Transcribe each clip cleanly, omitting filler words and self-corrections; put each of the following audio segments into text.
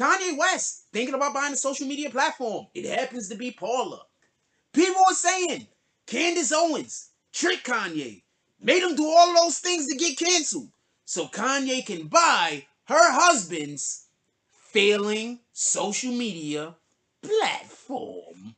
Kanye West thinking about buying a social media platform. It happens to be Paula. People are saying Candace Owens tricked Kanye, made him do all of those things to get canceled, so Kanye can buy her husband's failing social media platform.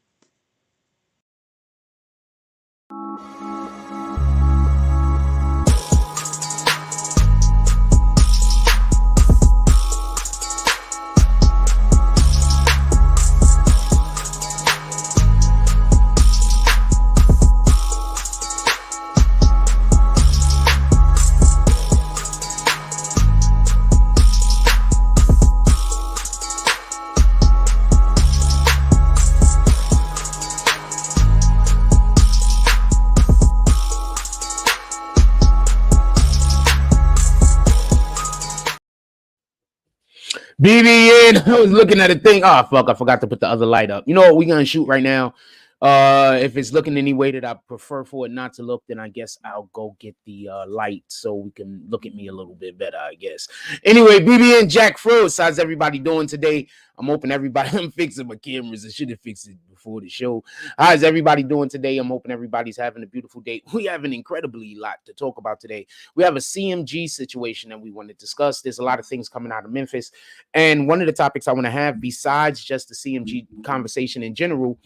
BBN, I was looking at a thing. Oh, fuck, I forgot to put the other light up. You know what we're going to shoot right now? If it's looking any way that I prefer for it not to look, then I guess I'll go get the light so we can look at me a little bit better, I guess. Anyway, BBN Jack Froze, how's everybody doing today? I'm hoping everybody, I'm fixing my cameras. I should have fixed it before the show. How's everybody doing today? I'm hoping everybody's having a beautiful day. We have an incredibly lot to talk about today. We have a CMG situation that we want to discuss. There's a lot of things coming out of Memphis. And one of the topics I want to have, besides just the CMG conversation in general,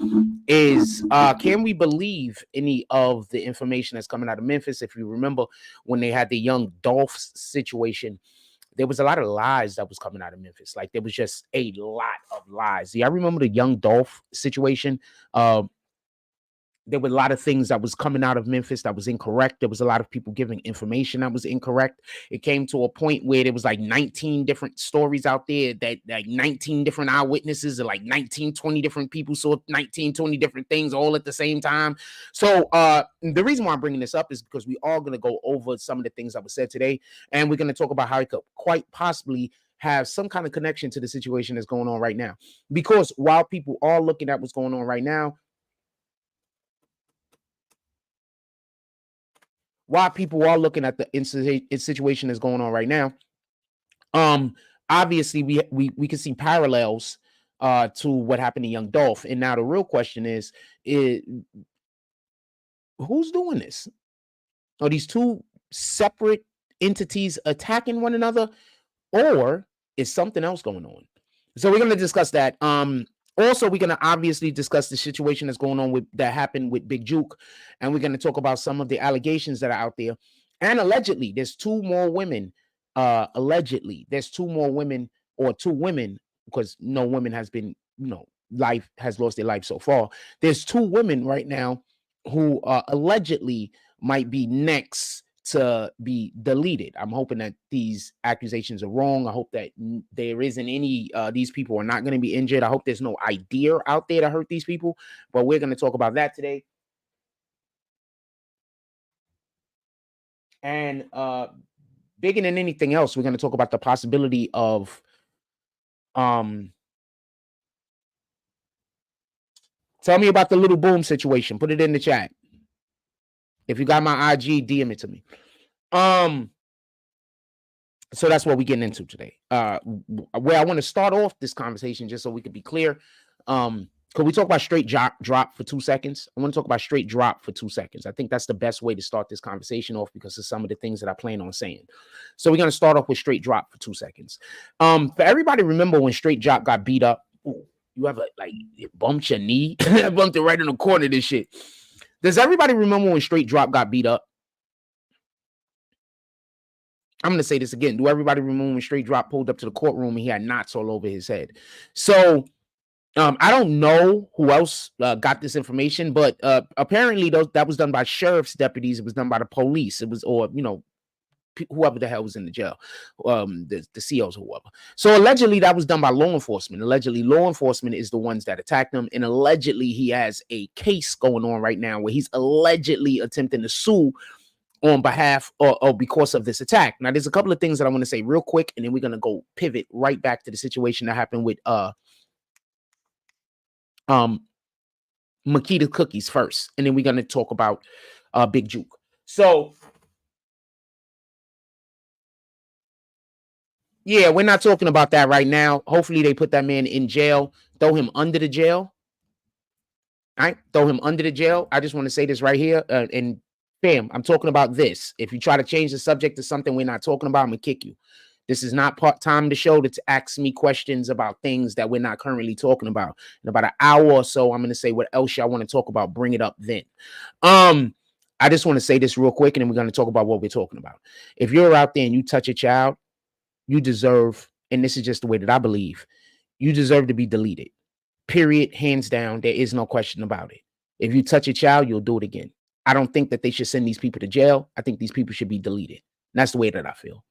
is can we believe any of the information that's coming out of Memphis? If you remember when they had the young Dolph situation, there was a lot of lies that was coming out of Memphis. Like there was just a lot of lies. Yeah, I remember the young Dolph situation. There were a lot of things that was coming out of Memphis that was incorrect. There was a lot of people giving information that was incorrect. It came to a point where there was like 19 different stories out there, that like 19 different eyewitnesses, and like 19, 20 different people saw 19, 20 different things all at the same time. So the reason why I'm bringing this up is because we are going to go over some of the things that were said today. And we're going to talk about how it could quite possibly have some kind of connection to the situation that's going on right now. Because while people are looking at what's going on right now, while people are looking at the situation that's going on right now, obviously we can see parallels to what happened to young Dolph. And now the real question is who's doing this? Are these two separate entities attacking one another, or is something else going on? So we're going to discuss that. Also, we're going to obviously discuss the situation that's going on that happened with Big Juke. And we're going to talk about some of the allegations that are out there. And allegedly, there's two more women. Allegedly, there's two more women, or two women, because no woman has been, life has lost their life so far. There's two women right now who allegedly might be next to be deleted. I'm hoping that these accusations are wrong. I hope that there isn't any, these people are not going to be injured. I hope there's no idea out there to hurt these people, but we're going to talk about that today. And bigger than anything else, we're going to talk about the possibility of, tell me about the Little Boom situation. Put it in the chat. If you got my IG, DM it to me. So that's what we're getting into today. Where I want to start off this conversation, just so we can be clear. Could we talk about straight drop for 2 seconds? I want to talk about straight drop for 2 seconds. I think that's the best way to start this conversation off because of some of the things that I plan on saying. So we're going to start off with straight drop for 2 seconds. For everybody, remember when straight drop got beat up? Ooh, you ever it bumped your knee? I bumped it right in the corner of this shit. Does everybody remember when straight drop got beat up? I'm going to say this again. Do everybody remember when straight drop pulled up to the courtroom and he had knots all over his head? So I don't know who else got this information, but apparently that was done by sheriff's deputies. It was done by the police. It was, or, whoever the hell was in the jail, the COs or whoever. So allegedly that was done by law enforcement. Allegedly law enforcement is the ones that attacked him. And allegedly he has a case going on right now where he's allegedly attempting to sue on behalf or because of this attack. Now, there's a couple of things that I want to say real quick, and then we're going to go pivot right back to the situation that happened with Makita Cookies first, and then we're going to talk about Big Juke. So Yeah, we're not talking about that right now. Hopefully they put that man in jail, throw him under the jail. All right, throw him under the jail. I just want to say this right here. And fam, I'm talking about this. If you try to change the subject to something we're not talking about, I'm going to kick you. This is not part-time the show to ask me questions about things that we're not currently talking about. In about an hour or so, I'm going to say what else y'all want to talk about. Bring it up then. I just want to say this real quick, and then we're going to talk about what we're talking about. If you're out there and you touch a child, you deserve, and this is just the way that I believe, you deserve to be deleted. Period. Hands down. There is no question about it. If you touch a child, you'll do it again. I don't think that they should send these people to jail. I think these people should be deleted. And that's the way that I feel.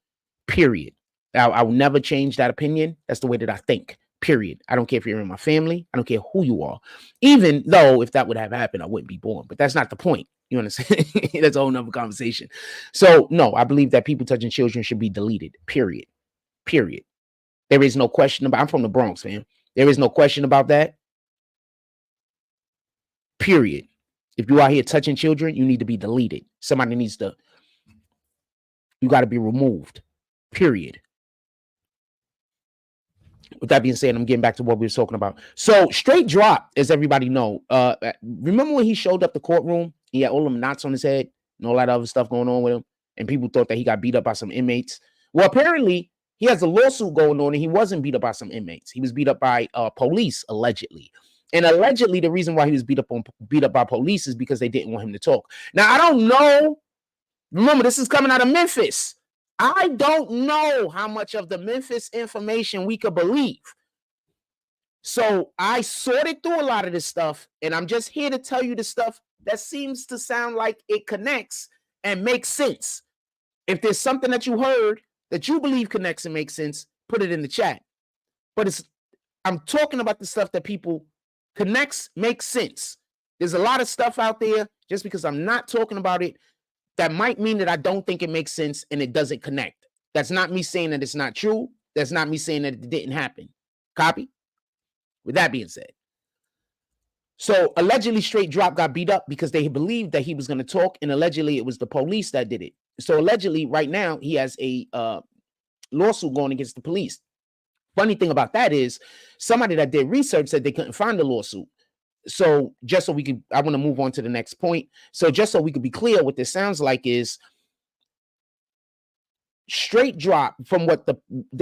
Period. I will never change that opinion. That's the way that I think. Period. I don't care if you're in my family. I don't care who you are. Even though if that would have happened, I wouldn't be born. But that's not the point. You understand? That's a whole nother conversation. So, no, I believe that people touching children should be deleted. Period. Period. There is no question about. I'm from the Bronx, man. There is no question about that. Period. If you are here touching children, you need to be deleted. Somebody needs to. You got to be removed. Period. With that being said, I'm getting back to what we were talking about. So straight drop, as everybody know. Remember when he showed up the courtroom? He had all them knots on his head and all that other stuff going on with him, and people thought that he got beat up by some inmates. Well, apparently he has a lawsuit going on, and he wasn't beat up by some inmates. He was beat up by police, allegedly. And allegedly, the reason why he was beat up by police is because they didn't want him to talk. Now, I don't know. Remember, this is coming out of Memphis. I don't know how much of the Memphis information we could believe. So I sorted through a lot of this stuff, and I'm just here to tell you the stuff that seems to sound like it connects and makes sense. If there's something that you heard that you believe connects and makes sense, put it in the chat. But I'm talking about the stuff that people connects, makes sense. There's a lot of stuff out there, just because I'm not talking about it, that might mean that I don't think it makes sense and it doesn't connect. That's not me saying that it's not true. That's not me saying that it didn't happen. Copy? With that being said. So allegedly Straight Drop got beat up because they believed that he was going to talk, and allegedly it was the police that did it. So allegedly right now he has a lawsuit going against the police. Funny thing about that is somebody that did research said they couldn't find the lawsuit. So just so we could, I want to move on to the next point. So just so we could be clear, what this sounds like is Straight Drop, from what the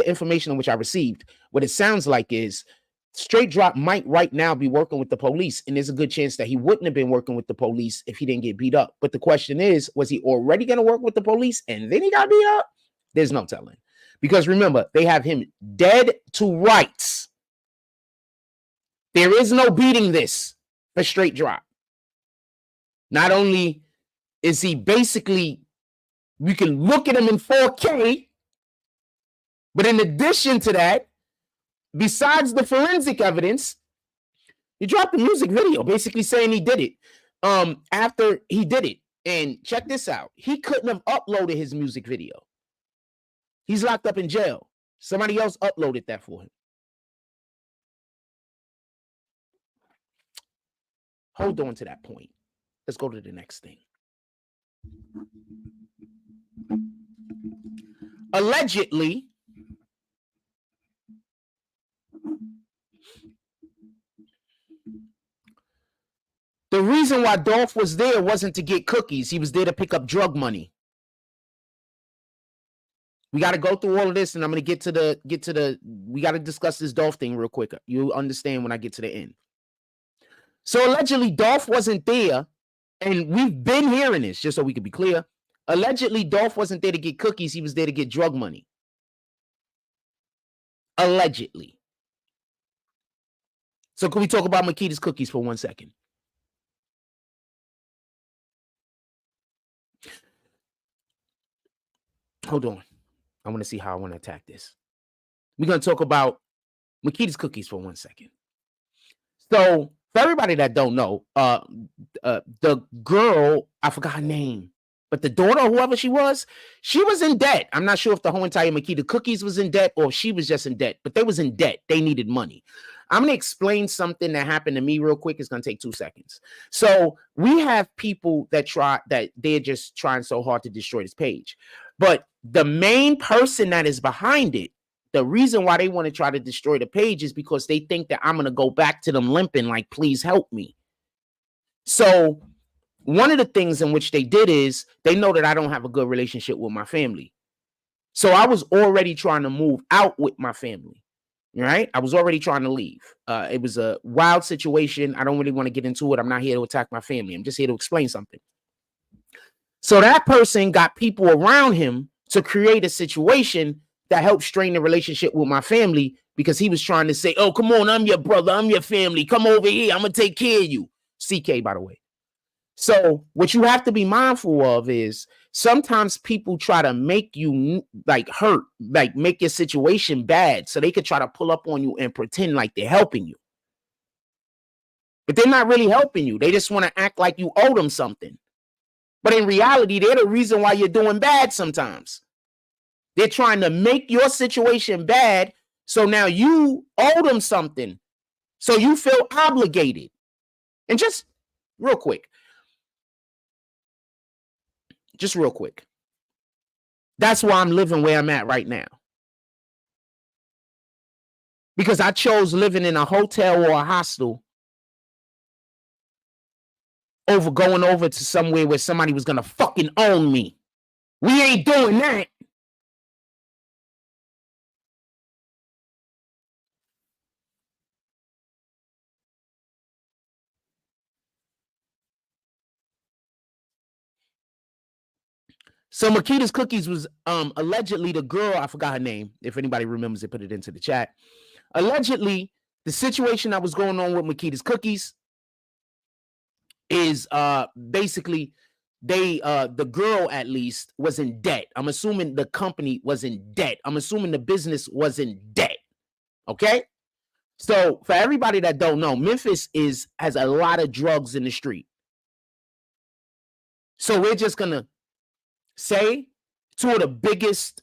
information on which I received, what it sounds like is Straight Drop might right now be working with the police, and there's a good chance that he wouldn't have been working with the police if he didn't get beat up. But the question is, was he already going to work with the police and then he got beat up? There's no telling. Because remember, they have him dead to rights. There is no beating this for Straight Drop. Not only is he basically, we can look at him in 4K, but in addition to that, besides the forensic evidence, he dropped a music video basically saying he did it after he did it. And check this out. He couldn't have uploaded his music video. He's locked up in jail. Somebody else uploaded that for him. Hold on to that point. Let's go to the next thing. Allegedly, the reason why Dolph was there wasn't to get cookies. He was there to pick up drug money. We got to go through all of this, and I'm going to we got to discuss this Dolph thing real quick. You'll understand when I get to the end. So allegedly, Dolph wasn't there, and we've been hearing this, just so we could be clear. Allegedly, Dolph wasn't there to get cookies. He was there to get drug money. Allegedly. So can we talk about Makita's cookies for 1 second? Hold on. I want to see how I want to attack this. We're going to talk about Makita's cookies for 1 second. So for everybody that don't know, the girl, I forgot her name, but the daughter, whoever she was in debt. I'm not sure if the whole entire Makita cookies was in debt or she was just in debt, but they was in debt. They needed money. I'm going to explain something that happened to me real quick. It's going to take 2 seconds. So we have people that they're just trying so hard to destroy this page. But the main person that is behind it the reason why they want to try to destroy the page is because they think that I'm going to go back to them limping like, please help me. So one of the things in which they did is they know that I don't have a good relationship with my family. So I was already trying to move out with my family, right? I was already trying to leave. It was a wild situation. I don't really want to get into it. I'm not here to attack my family. I'm just here to explain something. So that person got people around him to create a situation that helped strain the relationship with my family, because he was trying to say, oh, come on, I'm your brother, I'm your family, come over here, I'm gonna take care of you. CK, by the way. So what you have to be mindful of is sometimes people try to make you like hurt, like make your situation bad, so they could try to pull up on you and pretend like they're helping you. But they're not really helping you. They just want to act like you owe them something. But in reality, they're the reason why you're doing bad sometimes. They're trying to make your situation bad, so now you owe them something. So you feel obligated. And just real quick. That's why I'm living where I'm at right now. Because I chose living in a hotel or a hostel over going over to somewhere where somebody was going to fucking own me. We ain't doing that. So Makita's Cookies was allegedly the girl, I forgot her name. If anybody remembers it, put it into the chat. Allegedly, the situation that was going on with Makita's Cookies is basically the girl at least was in debt. I'm assuming the company was in debt. I'm assuming the business was in debt. Okay? So for everybody that don't know, Memphis has a lot of drugs in the street. So we're just gonna say two of the biggest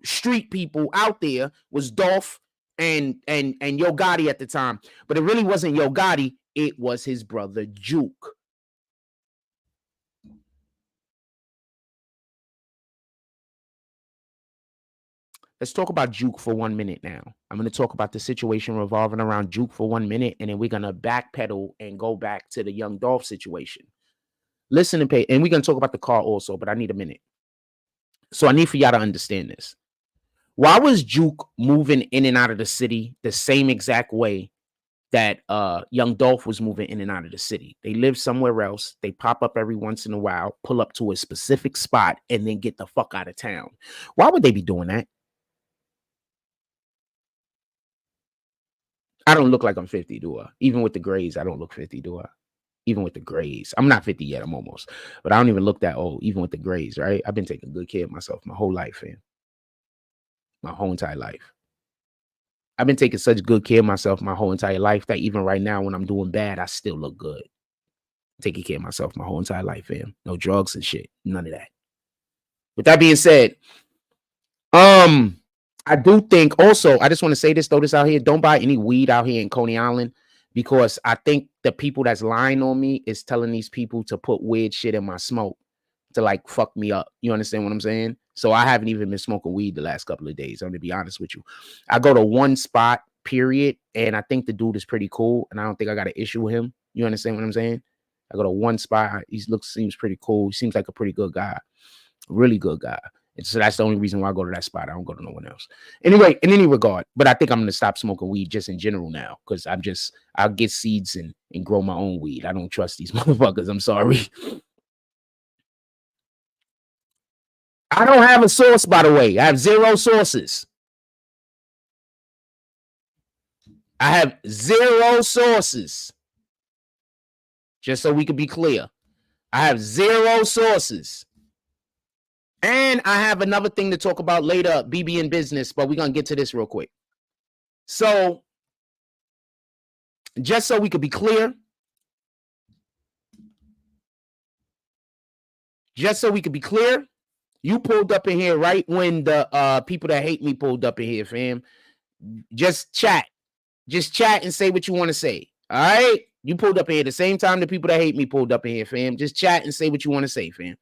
street people out there was Dolph and Yo Gotti at the time. But it really wasn't Yo Gotti, it was his brother Juke. Let's talk about Juke for 1 minute now. I'm going to talk about the situation revolving around Juke for 1 minute, and then we're going to backpedal and go back to the Young Dolph situation. Listen and pay, and we're going to talk about the car also, but I need a minute. So I need for y'all to understand this. Why was Juke moving in and out of the city the same exact way that Young Dolph was moving in and out of the city? They live somewhere else. They pop up every once in a while, pull up to a specific spot, and then get the fuck out of town. Why would they be doing that? I don't look like I'm 50, do I? Even with the grays, I don't look 50, do I? Even with the grays. I'm not 50 yet, I'm almost. But I don't even look that old, even with the grays, right? I've been taking good care of myself my whole life, fam. My whole entire life. I've been taking such good care of myself my whole entire life that even right now when I'm doing bad, I still look good. Taking care of myself my whole entire life, fam. No drugs and shit. None of that. With that being said, I do think also, I just want to say this, throw this out here. Don't buy any weed out here in Coney Island, because I think the people that's lying on me is telling these people to put weird shit in my smoke to like fuck me up. You understand what I'm saying? So I haven't even been smoking weed the last couple of days. I'm going to be honest with you. I go to one spot, period, and I think the dude is pretty cool, and I don't think I got an issue with him. You understand what I'm saying? I go to one spot. He seems pretty cool. He seems like a pretty good guy. Really good guy. And so that's the only reason why I go to that spot. I don't go to no one else. Anyway, in any regard, but I think I'm going to stop smoking weed just in general now, because I'll get seeds and grow my own weed. I don't trust these motherfuckers. I'm sorry. I don't have a source, by the way. I have 0 sources. I have 0 sources. Just so we can be clear. I have 0 sources. And I have another thing to talk about later, BBN business, but we're going to get to this real quick. So, just so we could be clear, you pulled up in here right when the people that hate me pulled up in here, fam. Just chat. Just chat and say what you want to say. All right? You pulled up in here the same time the people that hate me pulled up in here, fam. Just chat and say what you want to say, fam.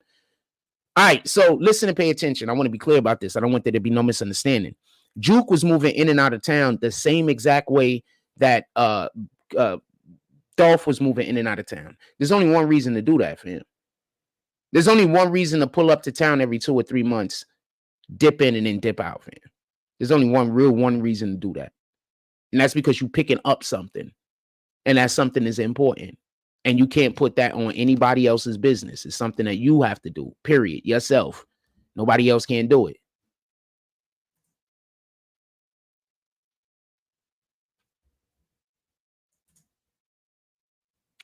All right, so listen and pay attention. I want to be clear about this. I don't want there to be no misunderstanding. Juke was moving in and out of town the same exact way that Dolph was moving in and out of town. There's only one reason to do that, fam. There's only one reason to pull up to town every 2 or 3 months, dip in and then dip out, fam. There's only one reason to do that. And that's because you're picking up something. And that something is important. And you can't put that on anybody else's business. It's something that you have to do, period, yourself. Nobody else can do it.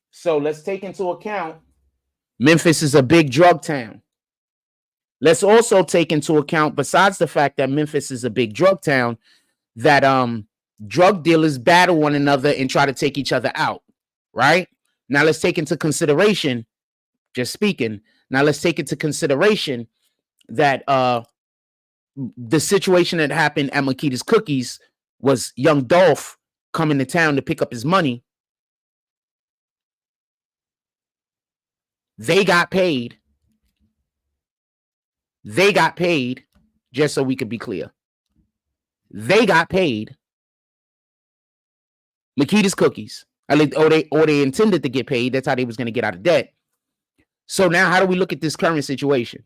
So let's take into account Memphis is a big drug town. Let's also take into account, besides the fact that Memphis is a big drug town, that drug dealers battle one another and try to take each other out, right? Now let's take into consideration, just speaking, now let's take into consideration that the situation that happened at Makita's Cookies was young Dolph coming to town to pick up his money. They got paid. They got paid, just so we could be clear. They got paid. Makita's Cookies. Or they intended to get paid. That's how they was going to get out of debt. So now how do we look at this current situation?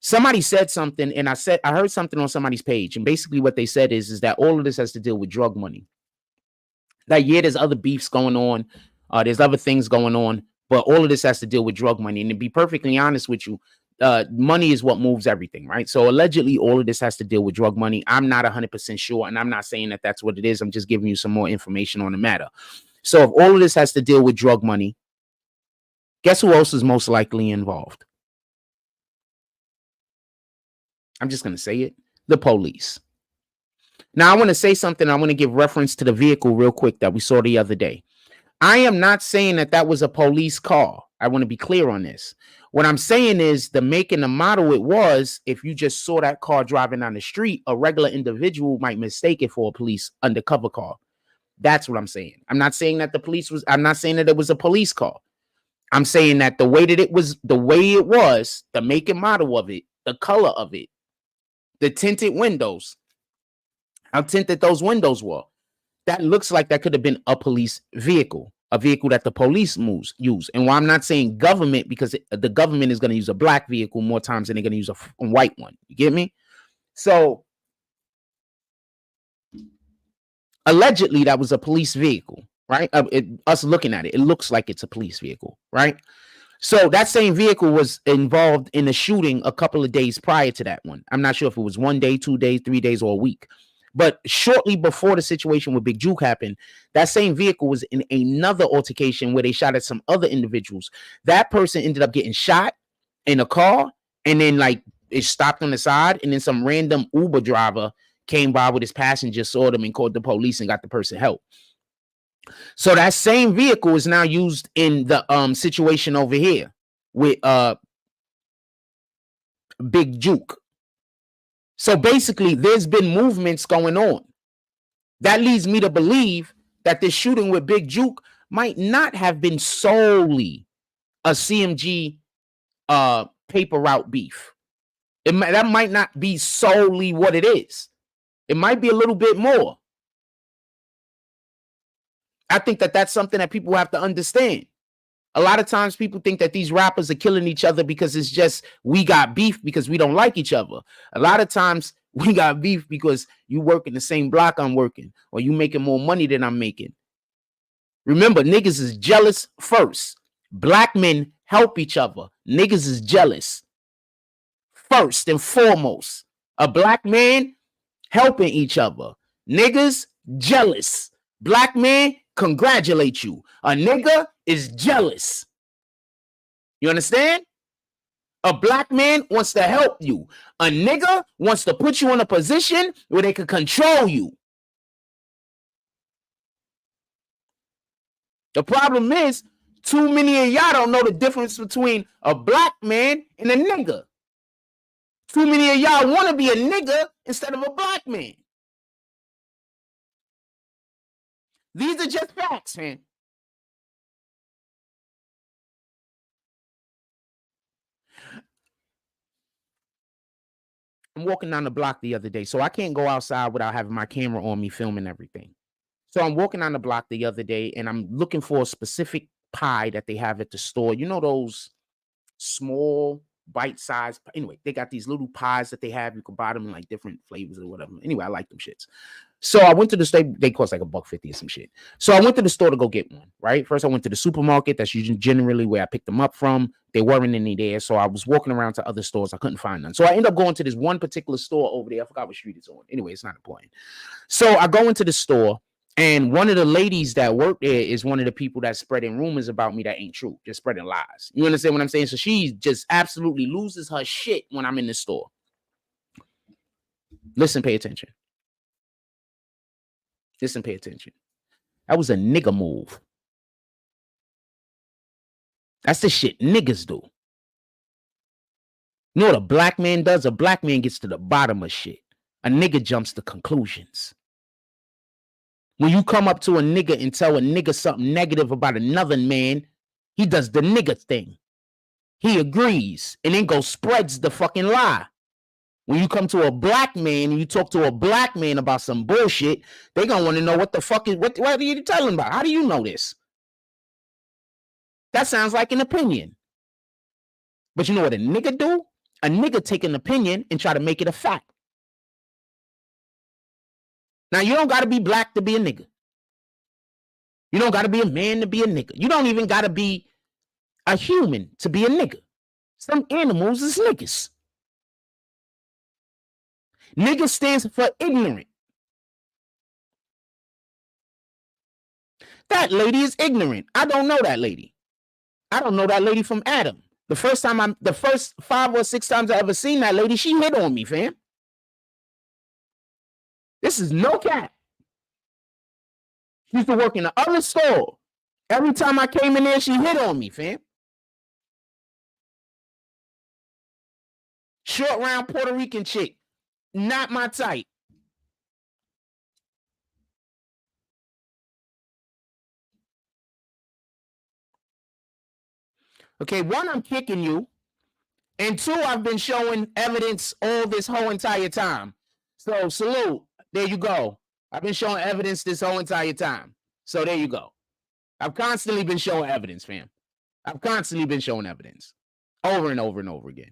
Somebody said something, and I heard something on somebody's page, and basically what they said is that all of this has to deal with drug money. Like, yeah, there's other beefs going on. There's other things going on, but all of this has to deal with drug money. And to be perfectly honest with you, money is what moves everything, right? So allegedly, all of this has to deal with drug money. I'm not 100% sure, and I'm not saying that that's what it is. I'm just giving you some more information on the matter. So if all of this has to deal with drug money, guess who else is most likely involved? I'm just going to say it. The police. Now, I want to say something. I want to give reference to the vehicle real quick that we saw the other day. I am not saying that that was a police car. I want to be clear on this. What I'm saying is the make and the model it was, if you just saw that car driving down the street, a regular individual might mistake it for a police undercover car. That's what I'm saying. I'm not saying that I'm not saying that it was a police car. I'm saying that the way it was, the make and model of it, the color of it, the tinted windows, how tinted those windows were, that looks like that could have been a police vehicle, a vehicle that the police use. And why I'm not saying government, because the government is going to use a black vehicle more times than they're going to use a white one. You get me? So allegedly that was a police vehicle, right? Us looking at it, it looks like it's a police vehicle, right? So that same vehicle was involved in a shooting a couple of days prior to that one. I'm not sure if it was 1 day, 2 days, 3 days, or a week. But shortly before the situation with Big Juke happened, that same vehicle was in another altercation where they shot at some other individuals. That person ended up getting shot in a car, and then like it stopped on the side, and then some random Uber driver came by with his passenger, saw them, and called the police and got the person help. So that same vehicle is now used in the situation over here with Big Juke. So basically, there's been movements going on. That leads me to believe that this shooting with Big Juke might not have been solely a CMG paper route beef. That might not be solely what it is. It might be a little bit more. I think that that's something that people have to understand. A lot of times people think that these rappers are killing each other because it's just we got beef because we don't like each other. A lot of times we got beef because you work in the same block I'm working, or you making more money than I'm making. Remember, niggas is jealous first. Black men help each other. Niggas is jealous first and foremost. A black man helping each other. Niggas jealous. Black man congratulate you. A nigga is jealous. You understand? A black man wants to help you. A nigga wants to put you in a position where they can control you. The problem is, too many of y'all don't know the difference between a black man and a nigga. Too many of y'all want to be a nigga instead of a black man. These are just facts, man. I'm walking down the block the other day, so I can't go outside without having my camera on me filming everything. So I'm walking down the block the other day, and I'm looking for a specific pie that they have at the store. You know those small bite-sized. Anyway, they got these little pies that they have. You can buy them in like different flavors or whatever. Anyway, I like them shits. So I went to the store. They cost like $1.50 or some shit. So I went to the store to go get one, right? First, I went to the supermarket. That's usually generally where I picked them up from. They weren't any there. So I was walking around to other stores. I couldn't find none. So I ended up going to this one particular store over there. I forgot what street it's on. Anyway, it's not important. So I go into the store, and one of the ladies that work there is one of the people that's spreading rumors about me that ain't true, just spreading lies. You understand what I'm saying? So she just absolutely loses her shit when I'm in the store. Listen, pay attention. Listen, pay attention. That was a nigga move. That's the shit niggas do. You know what a black man does? A black man gets to the bottom of shit. A nigga jumps to conclusions. When you come up to a nigga and tell a nigga something negative about another man, he does the nigga thing. He agrees and then goes spreads the fucking lie. When you come to a black man and you talk to a black man about some bullshit, they gonna want to know what the fuck is what are you telling about? How do you know this? That sounds like an opinion. But you know what a nigga do? A nigga take an opinion and try to make it a fact. Now, you don't got to be black to be a nigga. You don't got to be a man to be a nigga. You don't even got to be a human to be a nigga. Some animals is niggas. Nigga stands for ignorant. That lady is ignorant. I don't know that lady. I don't know that lady from Adam. The first 5 or 6 times I ever seen that lady, she hit on me, fam. This is no cap. She used to work in the other store. Every time I came in there, she hit on me, fam. Short round Puerto Rican chick. Not my type. Okay, one, I'm kicking you. And 2, I've been showing evidence all this whole entire time. So, salute. There you go. I've been showing evidence this whole entire time. So, there you go. I've constantly been showing evidence, fam. I've constantly been showing evidence. Over and over and over again.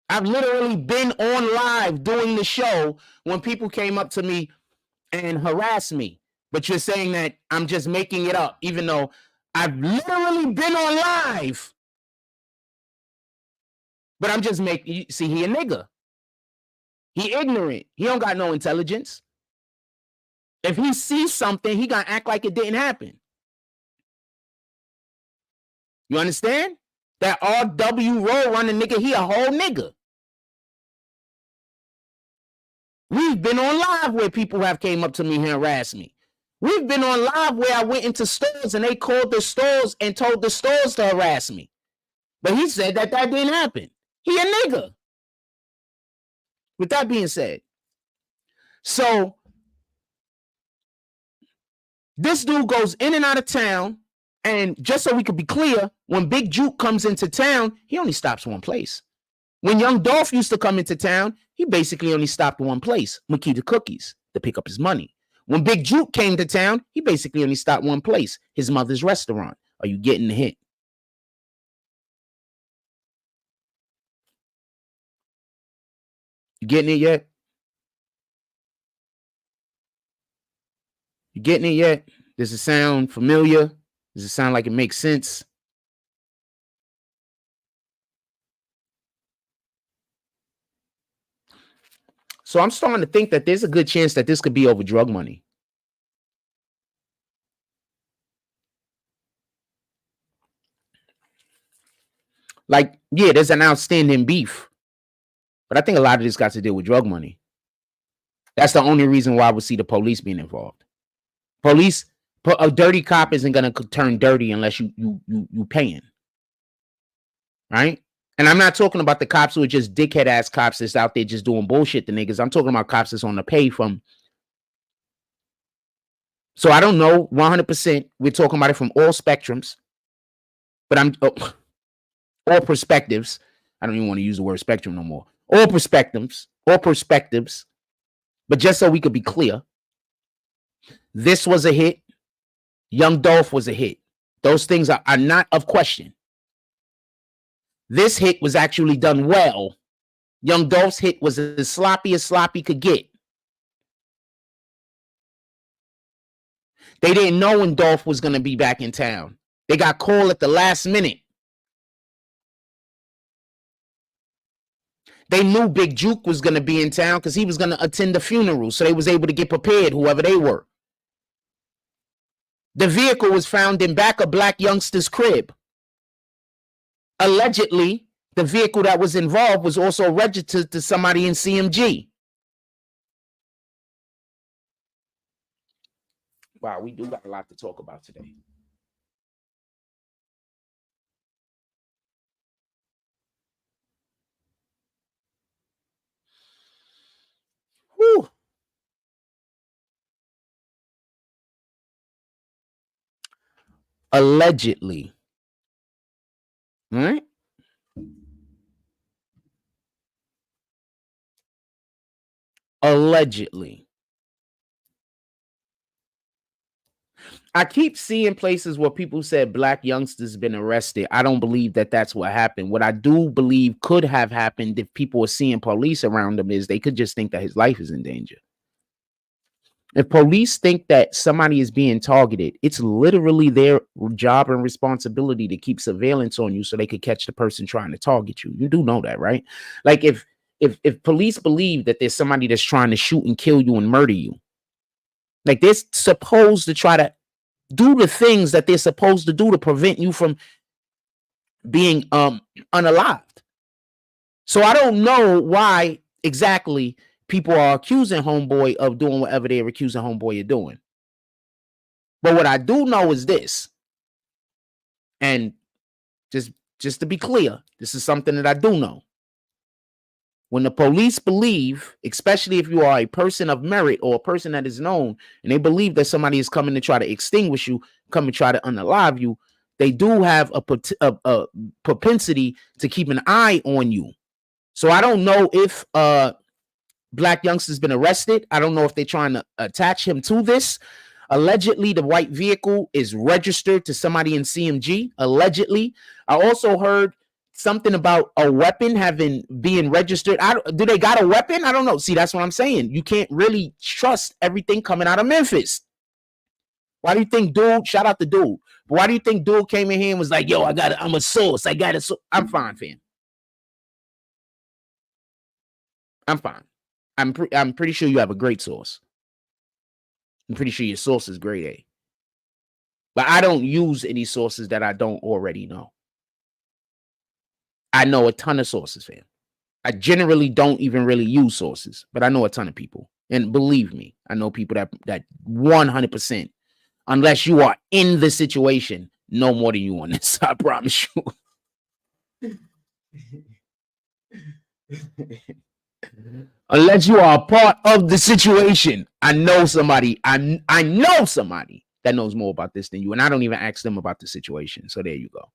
I've literally been on live doing the show when people came up to me and harassed me. But you're saying that I'm just making it up, even though I've literally been on live. But I'm just making, see, he a nigga. He ignorant. He don't got no intelligence. If he sees something, he gonna act like it didn't happen. You understand? That RW roll running nigga, he a whole nigga. We've been on live where people have came up to me and harassed me. We've been on live where I went into stores and they called the stores and told the stores to harass me. But he said that didn't happen. He a nigga. With that being said, so this dude goes in and out of town, and just so we could be clear, when Big Juke comes into town, he only stops one place. When Young Dolph used to come into town, he basically only stopped one place, Makita Cookies, to pick up his money. When Big Juke came to town, he basically only stopped one place, his mother's restaurant. Are you getting the hint? You getting it yet? You getting it yet? Does it sound familiar? Does it sound like it makes sense? So I'm starting to think that there's a good chance that this could be over drug money. Like, yeah, there's an outstanding beef. But I think a lot of this got to deal with drug money. That's the only reason why I would see the police being involved. Police, a dirty cop isn't going to turn dirty unless you paying. Right? And I'm not talking about the cops who are just dickhead ass cops that's out there just doing bullshit to niggas. I'm talking about cops that's on the pay from. So I don't know 100%. We're talking about it from all spectrums. But all perspectives. I don't even want to use the word spectrum no more. all perspectives, but just so we could be clear, this was a hit. Young Dolph was a hit. Those things are not of question. This hit was actually done well. Young Dolph's hit was as sloppy could get. They didn't know when Dolph was going to be back in town. They got called at the last minute. They knew Big Juke was going to be in town because he was going to attend the funeral, so they was able to get prepared, whoever they were. The vehicle was found in back of black youngster's crib. Allegedly, the vehicle that was involved was also registered to somebody in CMG. Wow, we do got a lot to talk about today. Whew. Allegedly. All right. Allegedly. I keep seeing places where people said black youngsters been arrested. I don't believe that that's what happened. What I do believe could have happened if people were seeing police around him is they could just think that his life is in danger. If police think that somebody is being targeted, it's literally their job and responsibility to keep surveillance on you so they could catch the person trying to target you. You do know that, right? Like if police believe that there's somebody that's trying to shoot and kill you and murder you, like they're supposed to try to do the things that they're supposed to do to prevent you from being unalived. So I don't know why exactly people are accusing homeboy of doing whatever they're accusing homeboy of doing. But what I do know is this, and just to be clear, this is something that I do know. When the police believe, especially if you are a person of merit or a person that is known, and they believe that somebody is coming to try to extinguish you, come and try to unalive you, they do have a propensity to keep an eye on you. So I don't know if black youngster's been arrested. I don't know if they're trying to attach him to this. Allegedly, the white vehicle is registered to somebody in CMG. Allegedly. I also heard something about a weapon being registered. Do they got a weapon? I don't know. See, that's what I'm saying. You can't really trust everything coming out of Memphis. Why do you think dude, shout out to dude, but why do you think dude came in here and was like, yo, I'm a source. I'm fine, fam. I'm fine. I'm pretty sure you have a great source. I'm pretty sure your source is grade A. But I don't use any sources that I don't already know. I know a ton of sources, fam. I generally don't even really use sources, but I know a ton of people. And believe me, I know people that 100%, unless you are in the situation, know more than you on this. I promise you. Unless you are a part of the situation, I know somebody. I know somebody that knows more about this than you, and I don't even ask them about the situation. So there you go.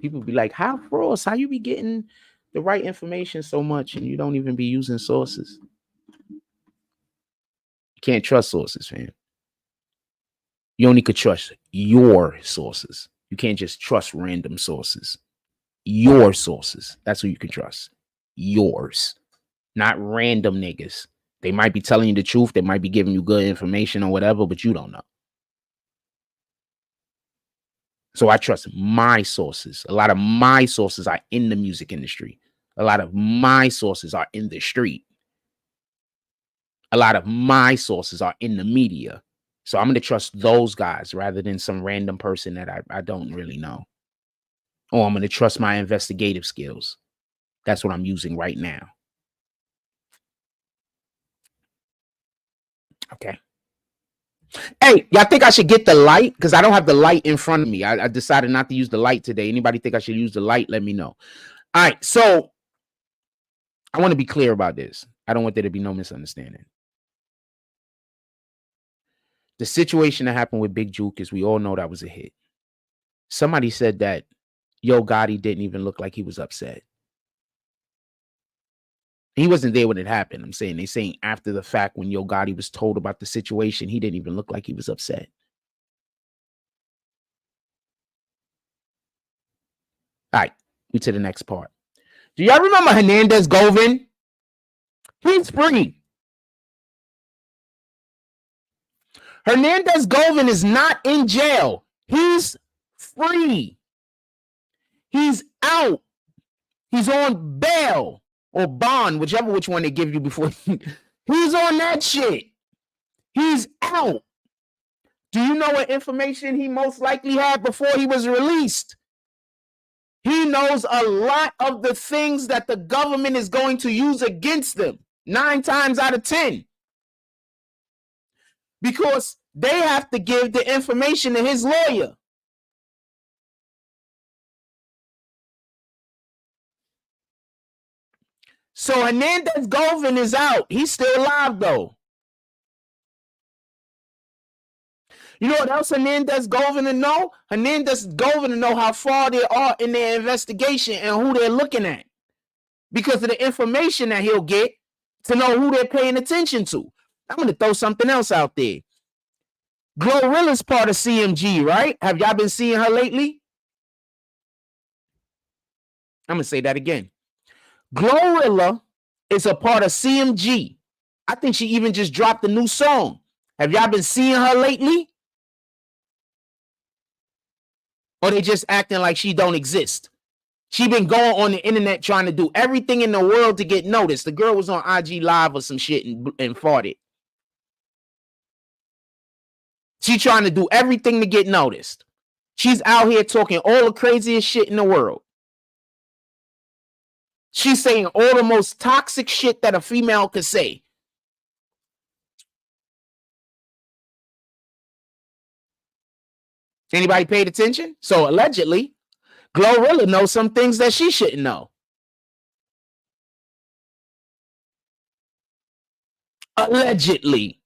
People be like, "How, Frost? How you be getting the right information so much, and you don't even be using sources?" You can't trust sources, fam. You only could trust your sources. You can't just trust random sources. Your sources. That's who you can trust. Yours. Not random niggas. They might be telling you the truth. They might be giving you good information or whatever, but you don't know. So I trust my sources. A lot of my sources are in the music industry. A lot of my sources are in the street. A lot of my sources are in the media. So I'm going to trust those guys rather than some random person that I don't really know. Or I'm going to trust my investigative skills. That's what I'm using right now. Okay. Hey, y'all think I should get the light? Because I don't have the light in front of me. I decided not to use the light today. Anybody think I should use the light? Let me know. All right. So I want to be clear about this. I don't want there to be no misunderstanding. The situation that happened with Big Juke is we all know that was a hit. Somebody said that Yo Gotti didn't even look like he was upset. He wasn't there when it happened. I'm saying they're saying after the fact when Yo Gotti was told about the situation, he didn't even look like he was upset. All right, we to the next part. Do y'all remember Hernandez Govin? He's free. Hernandez Govin is not in jail. He's free. He's out. He's on bail or bond, which one they give you before. He's on that shit. He's out. Do you know what information he most likely had before he was released? He knows a lot of the things that the government is going to use against them 9 times out of 10. Because they have to give the information to his lawyer. So Hernandez Govin is out. He's still alive, though. You know what else Hernandez Govin to know? Hernandez Govin to know how far they are in their investigation and who they're looking at. Because of the information that he'll get to know who they're paying attention to. I'm going to throw something else out there. Glorilla's part of CMG, right? Have y'all been seeing her lately? I'm going to say that again. Glorilla is a part of CMG. I think she even just dropped a new song. Have y'all been seeing her lately? Or they just acting like she don't exist? She been going on the internet trying to do everything in the world to get noticed. The girl was on IG Live or some shit and farted. She trying to do everything to get noticed. She's out here talking all the craziest shit in the world. She's saying all the most toxic shit that a female could say. Anybody paid attention? So allegedly, Glorilla knows some things that she shouldn't know. Allegedly.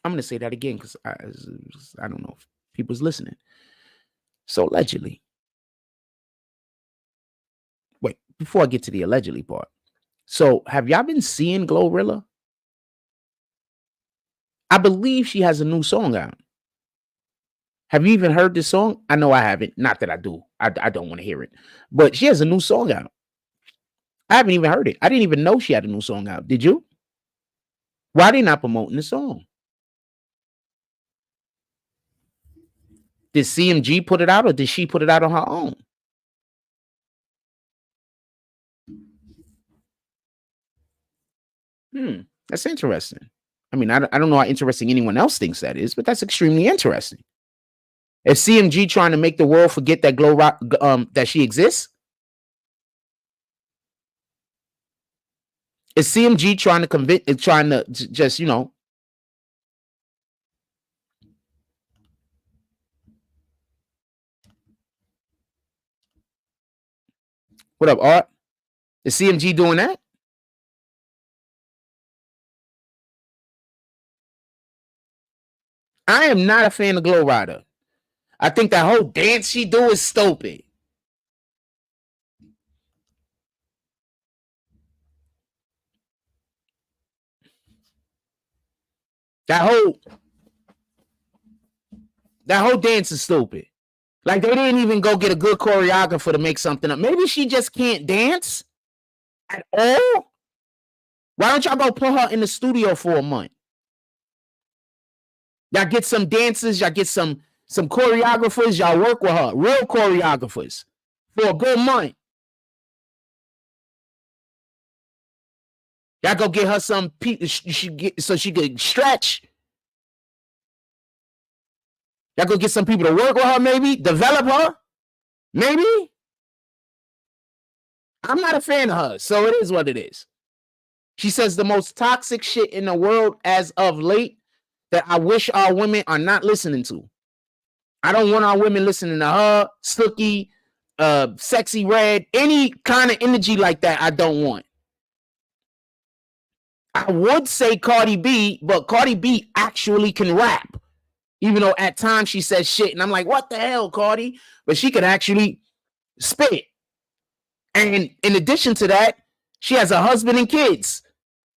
I'm going to say that again because I don't know if people's listening. So allegedly. Wait, before I get to the allegedly part. So have y'all been seeing Glorilla? I believe she has a new song out. Have you even heard this song? I know I haven't. Not that I do. I don't want to hear it. But she has a new song out. I haven't even heard it. I didn't even know she had a new song out. Did you? Why are they not promoting the song? Did CMG put it out or did she put it out on her own? That's interesting. I mean, I don't know how interesting anyone else thinks that is, but that's extremely interesting. Is CMG trying to make the world forget that that she exists? Is CMG trying to trying to just, you know? What up, Art? Is CMG doing that? I am not a fan of Glow Rider. I think that whole dance she do is stupid. That whole dance is stupid. Like they didn't even go get a good choreographer to make something up. Maybe she just can't dance at all. Why don't y'all go put her in the studio for a month? Y'all get some dancers, y'all get some choreographers, y'all work with her, real choreographers, for a good month. Y'all go get her some people so she could stretch. Y'all go get some people to work with her, maybe develop her, maybe. I'm not a fan of her, so it is what it is. She says the most toxic shit in the world as of late that I wish our women are not listening to. I don't want our women listening to her, Snooki, Sexy Red, any kind of energy like that. I don't want. I would say Cardi B, but Cardi B actually can rap. Even though at times she says shit, and I'm like, what the hell, Cardi? But she could actually spit. And in addition to that, she has a husband and kids.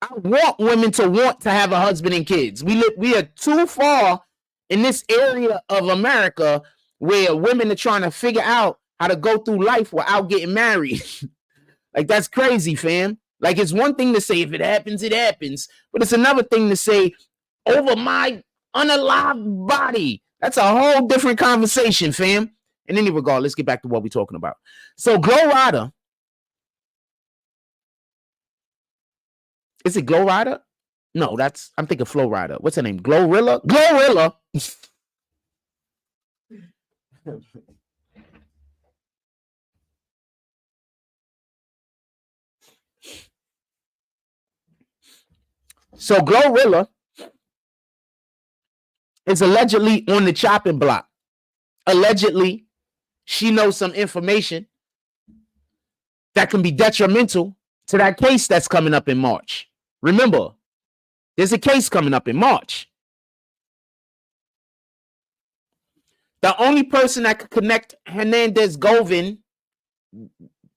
I want women to want to have a husband and kids. We are too far in this area of America where women are trying to figure out how to go through life without getting married. Like, that's crazy, fam. Like, it's one thing to say if it happens, it happens. But it's another thing to say over my unalived body. That's a whole different conversation, fam. In any regard, let's get back to what we're talking about. So, Glow Rider. Is it Glow Rider? No, I'm thinking Flow Rider. What's her name? Glorilla? Glorilla. So Glorilla is allegedly on the chopping block. Allegedly, she knows some information that can be detrimental to that case that's coming up in March. Remember, there's a case coming up in March. The only person that could connect Hernandez Govin,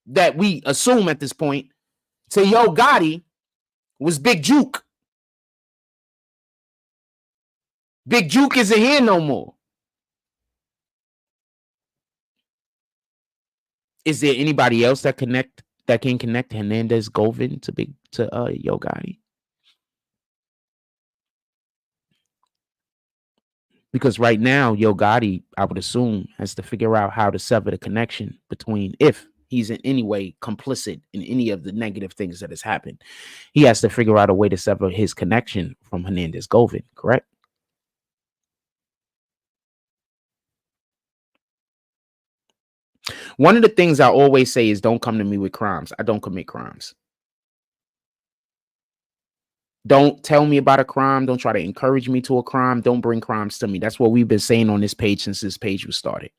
that we assume at this point, to Yo Gotti was Big Juke. Big Juke isn't here no more. Is there anybody else that can connect Hernandez Govin to Yo Gotti? Because right now, Yo Gotti, I would assume, has to figure out how to sever the connection between, if he's in any way complicit in any of the negative things that has happened, he has to figure out a way to sever his connection from Hernandez Govin, correct? One of the things I always say is don't come to me with crimes. I don't commit crimes. Don't tell me about a crime. Don't try to encourage me to a crime. Don't bring crimes to me. That's what we've been saying on this page since this page was started.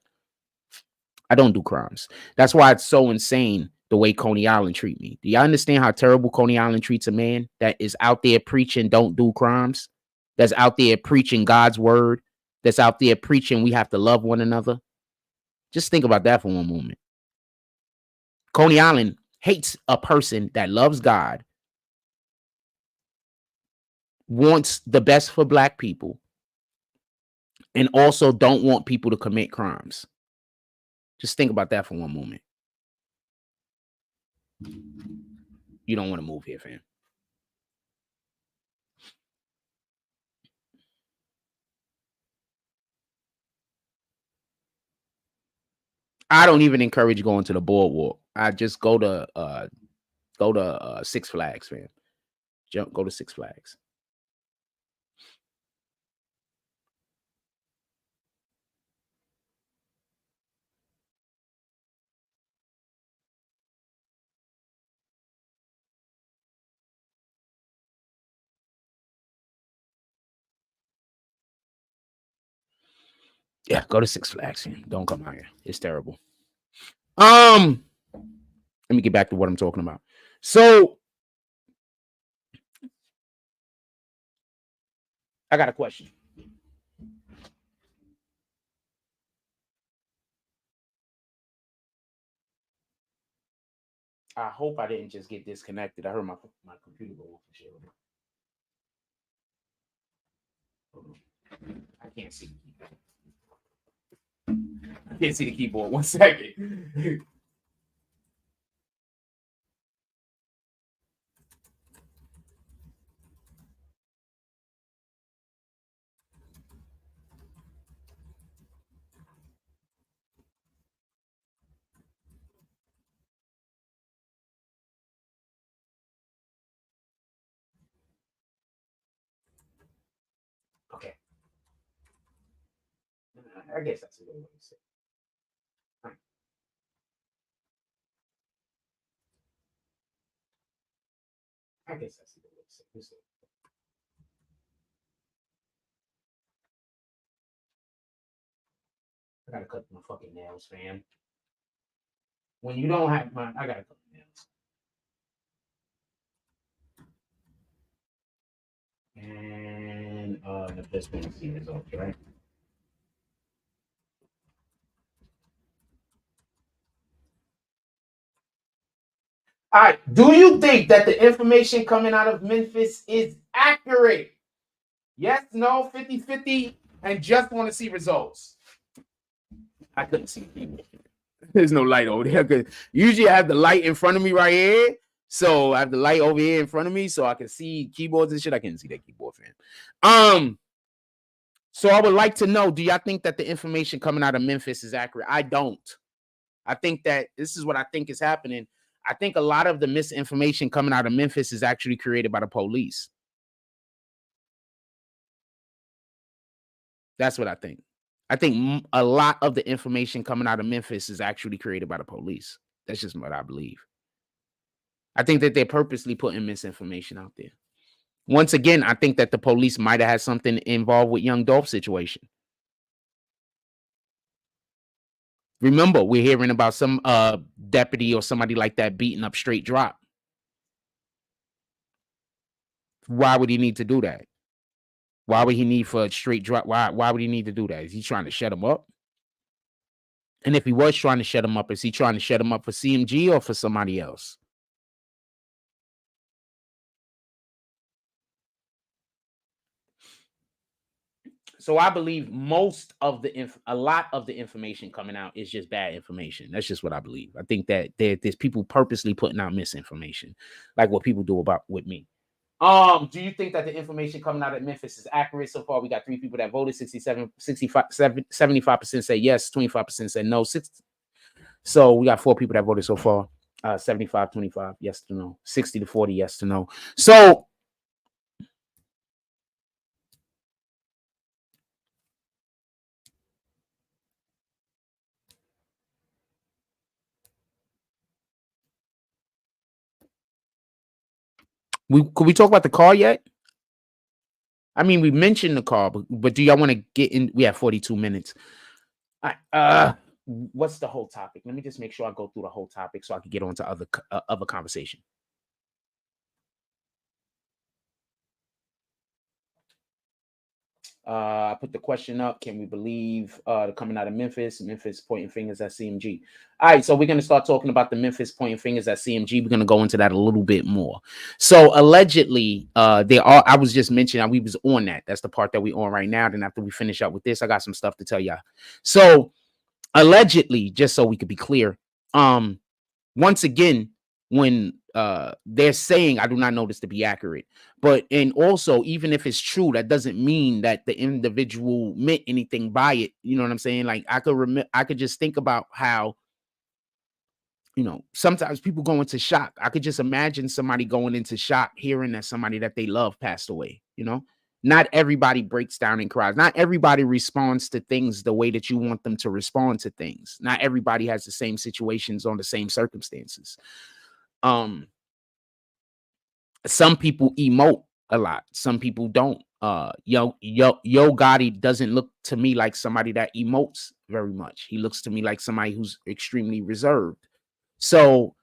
I don't do crimes. That's why it's so insane the way Coney Island treat me. Do y'all understand how terrible Coney Island treats a man that is out there preaching don't do crimes? That's out there preaching God's word? That's out there preaching we have to love one another? Just think about that for one moment. Coney Island hates a person that loves God, wants the best for black people, and also don't want people to commit crimes. Just think about that for one moment. You don't want to move here, fam. I don't even encourage going to the boardwalk. I just go to Six Flags, fam. Go to Six Flags. Yeah, go to Six Flags. Don't come out here. It's terrible. Let me get back to what I'm talking about. So I got a question. I hope I didn't just get disconnected. I heard my computer go off and shit. I can't see the keyboard. I can't see the keyboard. 1 second. Okay. I guess that's a good way to say it. I guess that's a good way to say it. I gotta cut my fucking nails, fam. When you don't have I gotta cut my nails. And let's see results, right? All right. Do you think that the information coming out of Memphis is accurate? Yes, no, 50-50, and just want to see results. I couldn't see people. There's no light over there because usually I have the light in front of me right here. So I have the light over here in front of me so I can see keyboards and shit. I can't see that keyboard, fan. So I would like to know, do y'all think that the information coming out of Memphis is accurate? I don't. I think that this is what I think is happening. I think a lot of the misinformation coming out of Memphis is actually created by the police. That's what I think. I think a lot of the information coming out of Memphis is actually created by the police. That's just what I believe. I think that they're purposely putting misinformation out there. Once again, I think that the police might have had something involved with Young Dolph's situation. Remember, we're hearing about some deputy or somebody like that beating up Straight Drop. Why would he need to do that? Why would he need for a Straight Drop? Why would he need to do that? Is he trying to shut him up? And if he was trying to shut him up, is he trying to shut him up for CMG or for somebody else? So I believe a lot of the information coming out is just bad information. That's just what I believe. I think that there's people purposely putting out misinformation, like what people do with me. Do you think that the information coming out of Memphis is accurate so far? We got 3 people that voted, 75% say yes, 25% say no. So we got 4 people that voted so far. 75-25, yes to no. 60-40, yes to no. So could we talk about the car yet? I mean, we mentioned the car, but do y'all want to get in? We have 42 minutes. What's the whole topic? Let me just make sure I go through the whole topic so I can get on to other conversation. I put the question up. Can we believe coming out of Memphis pointing fingers at CMG? All right, so we're going to start talking about the Memphis pointing fingers at CMG. We're going to go into that a little bit more. So allegedly, I was just mentioning, we was on that. That's the part that we're on right now. Then after we finish up with this, I got some stuff to tell y'all. So allegedly, just so we could be clear, once again, when they're saying, I do not know this to be accurate, and also, even if it's true, that doesn't mean that the individual meant anything by it. You know what I'm saying? Like I could just think about how, sometimes people go into shock. I could just imagine somebody going into shock hearing that somebody that they love passed away. Not everybody breaks down and cries. Not everybody responds to things the way that you want them to respond to things. Not everybody has the same situations on the same circumstances. Some people emote a lot. Some people don't. Yo Gotti doesn't look to me like somebody that emotes very much. He looks to me like somebody who's extremely reserved. So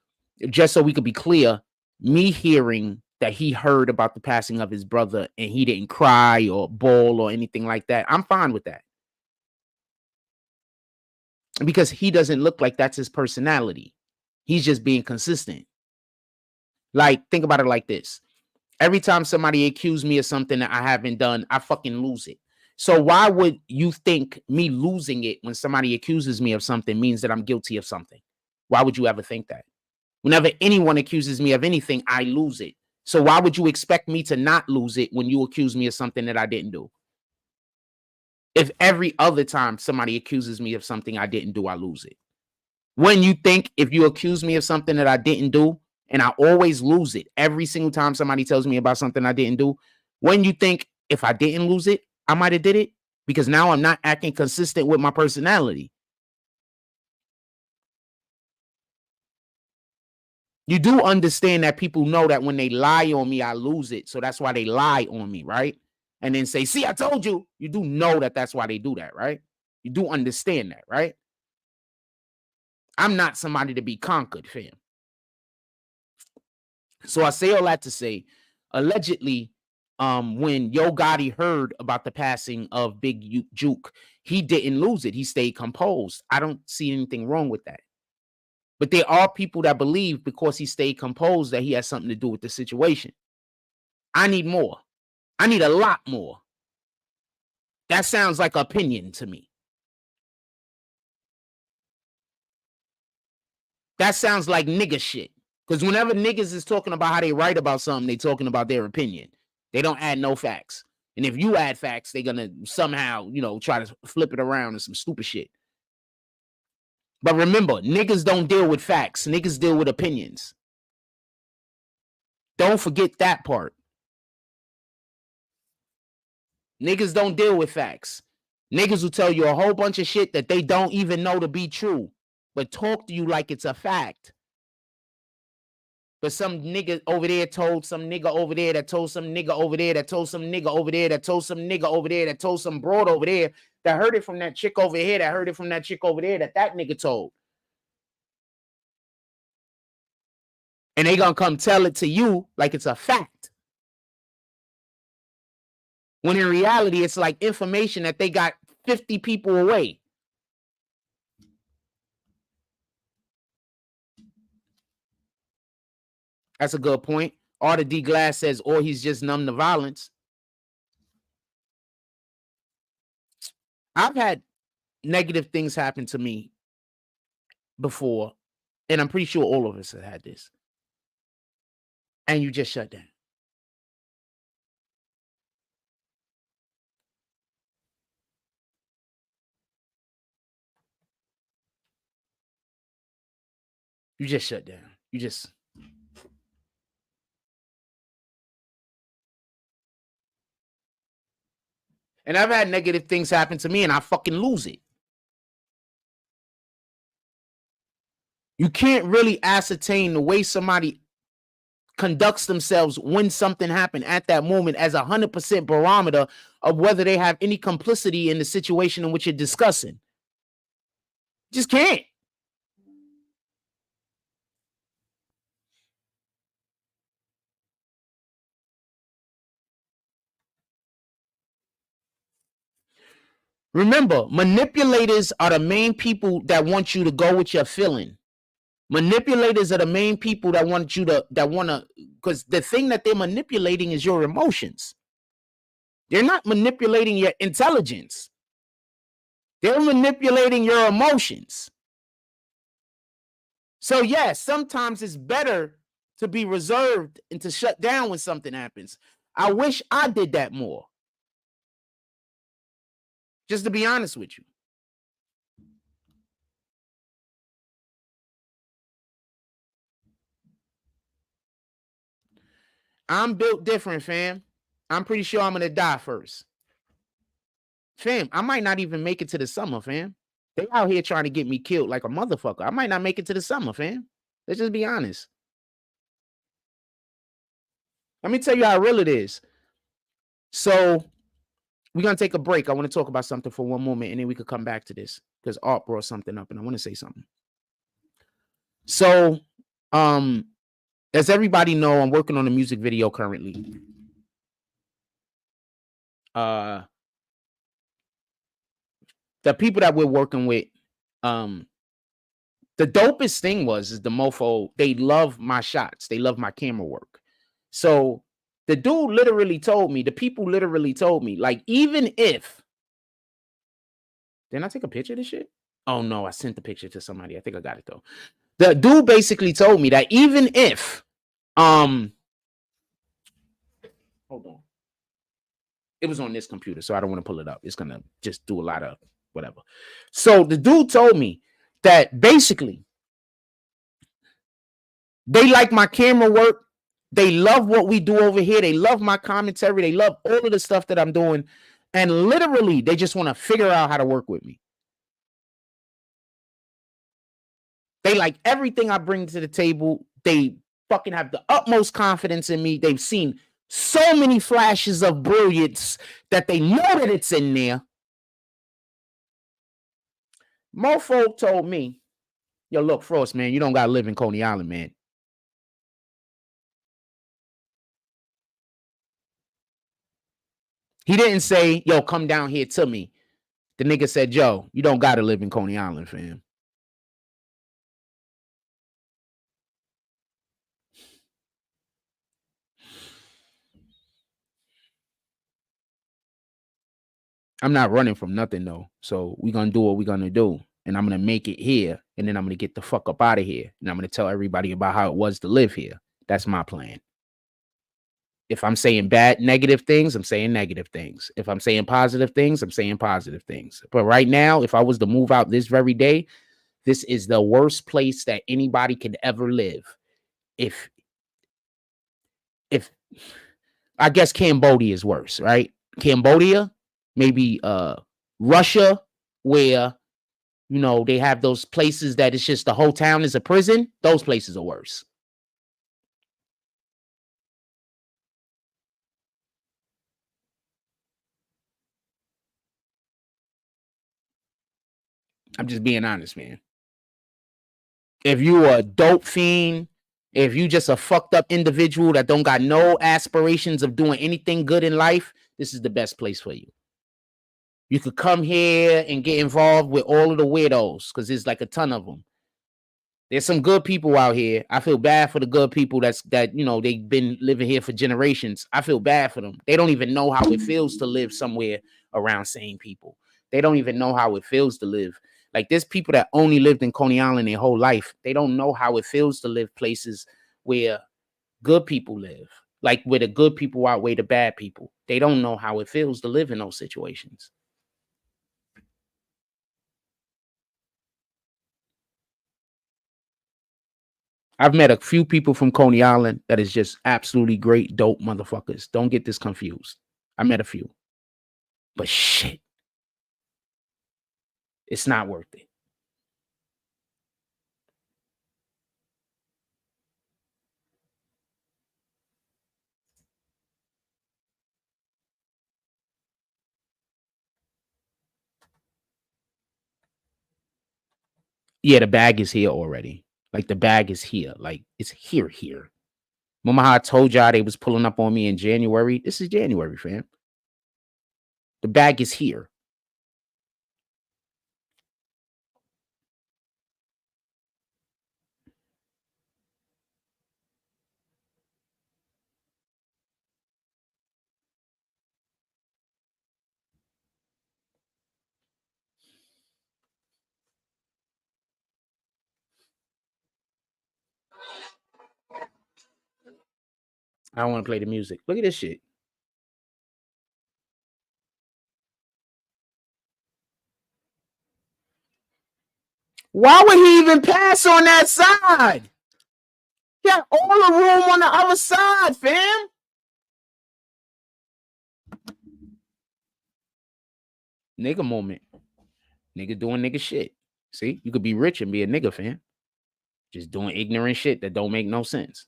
just so we could be clear, me hearing that he heard about the passing of his brother and he didn't cry or bawl or anything like that, I'm fine with that. Because he doesn't look like that's his personality. He's just being consistent. Like, think about it like this. Every time somebody accused me of something that I haven't done, I fucking lose it. So why would you think me losing it when somebody accuses me of something means that I'm guilty of something? Why would you ever think that? Whenever anyone accuses me of anything, I lose it. So why would you expect me to not lose it when you accuse me of something that I didn't do? If every other time somebody accuses me of something I didn't do, I lose it. When you think if you accuse me of something that I didn't do, and I always lose it every single time somebody tells me about something I didn't do, when you think if I didn't lose it, I might have did it, because now I'm not acting consistent with my personality. You do understand that people know that when they lie on me, I lose it. So that's why they lie on me, right? And then say, see, I told you. You do know that that's why they do that, right? You do understand that, right? I'm not somebody to be conquered, fam. So I say all that to say, allegedly, when Yo Gotti heard about the passing of Big Juke, he didn't lose it. He stayed composed. I don't see anything wrong with that. But there are people that believe because he stayed composed that he has something to do with the situation. I need more. I need a lot more. That sounds like opinion to me. That sounds like nigga shit. Because whenever niggas is talking about how they write about something, they talking about their opinion. They don't add no facts. And if you add facts, they're going to somehow, try to flip it around and some stupid shit. But remember, niggas don't deal with facts. Niggas deal with opinions. Don't forget that part. Niggas don't deal with facts. Niggas will tell you a whole bunch of shit that they don't even know to be true, but talk to you like it's a fact. But some nigga over there told some nigga over there that told some nigga over there that told some nigga over there that told some nigga over there that told some broad over there that heard it from that chick over here that heard it from that chick over there that nigga told. And they gonna come tell it to you like it's a fact. When in reality, it's like information that they got 50 people away. That's a good point. Arthur D. Glass says, or he's just numb to violence. I've had negative things happen to me before, and I'm pretty sure all of us have had this. And you just shut down. You just shut down. You just... And I've had negative things happen to me and I fucking lose it. You can't really ascertain the way somebody conducts themselves when something happened at that moment as 100% barometer of whether they have any complicity in the situation in which you're discussing. Just can't. Remember, manipulators are the main people that want you to go with your feeling. Manipulators are the main people that want you to, because the thing that they're manipulating is your emotions. They're not manipulating your intelligence. They're manipulating your emotions. So yes, sometimes it's better to be reserved and to shut down when something happens. I wish I did that more. Just to be honest with you. I'm built different, fam. I'm pretty sure I'm going to die first. Fam, I might not even make it to the summer, fam. They out here trying to get me killed like a motherfucker. I might not make it to the summer, fam. Let's just be honest. Let me tell you how real it is. So we're going to take a break. I want to talk about something for one moment, and then we could come back to this because Art brought something up, and I want to say something. So, as everybody know, I'm working on a music video currently. The people that we're working with, the dopest thing is the mofo, they love my shots. They love my camera work. So the dude literally told me, the people literally told me, like, even if, didn't I take a picture of this shit? Oh no, I sent the picture to somebody. I think I got it though. The dude basically told me that even if, hold on. It was on this computer, so I don't want to pull it up. It's going to just do a lot of whatever. So the dude told me that basically they like my camera work. They love what we do over here. They love my commentary. They love all of the stuff that I'm doing. And literally, they just want to figure out how to work with me. They like everything I bring to the table. They fucking have the utmost confidence in me. They've seen so many flashes of brilliance that they know that it's in there. Mofo told me, yo, look, Frost, man, you don't got to live in Coney Island, man. He didn't say, yo, come down here to me. The nigga said, yo, you don't got to live in Coney Island, fam. I'm not running from nothing, though. So we're going to do what we're going to do. And I'm going to make it here. And then I'm going to get the fuck up out of here. And I'm going to tell everybody about how it was to live here. That's my plan. If I'm saying bad, negative things, I'm saying negative things. If I'm saying positive things, I'm saying positive things. But right now, if I was to move out this very day, this is the worst place that anybody could ever live. If I guess Cambodia is worse, right? Cambodia, maybe Russia, where they have those places that it's just the whole town is a prison. Those places are worse. I'm just being honest, man. If you are a dope fiend, if you just a fucked up individual that don't got no aspirations of doing anything good in life, this is the best place for you. You could come here and get involved with all of the weirdos because there's like a ton of them. There's some good people out here. I feel bad for the good people that they've been living here for generations. I feel bad for them. They don't even know how it feels to live somewhere around sane people. They don't even know how it feels to live. Like there's people that only lived in Coney Island their whole life. They don't know how it feels to live places where good people live. Like where the good people outweigh the bad people. They don't know how it feels to live in those situations. I've met a few people from Coney Island that is just absolutely great, dope motherfuckers. Don't get this confused. I met a few. But shit, it's not worth it. Yeah, the bag is here already. Like the bag is here. Like it's here. Remember how I told y'all they was pulling up on me in January? This is January, fam. The bag is here. I don't want to play the music. Look at this shit. Why would he even pass on that side? He got all the room on the other side, fam. Nigga moment. Nigga doing nigga shit. See, you could be rich and be a nigga, fam. Just doing ignorant shit that don't make no sense.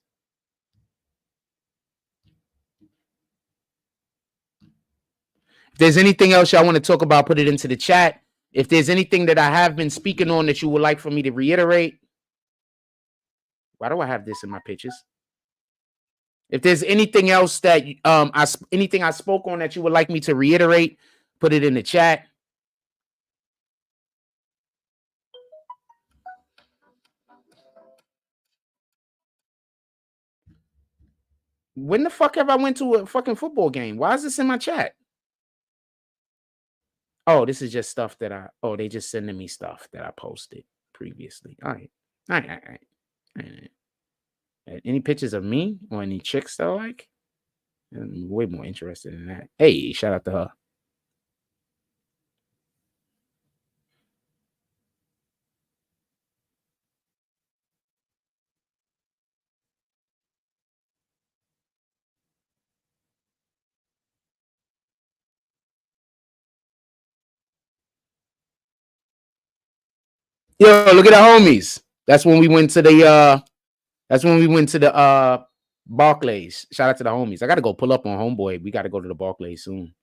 If there's anything else y'all want to talk about, put it into the chat. If there's anything that I have been speaking on that you would like for me to reiterate, why do I have this in my pictures? If there's anything else that anything I spoke on that you would like me to reiterate, put it in the chat. When the fuck have I went to a fucking football game? Why is this in my chat? Oh, this is just stuff that they just sending me stuff that I posted previously. All right. Any pictures of me or any chicks that I like? I'm way more interested in that. Hey, shout out to her. Yo, look at the homies. That's when we went to the Barclays. Shout out to the homies. I gotta go pull up on homeboy. We gotta go to the Barclays soon.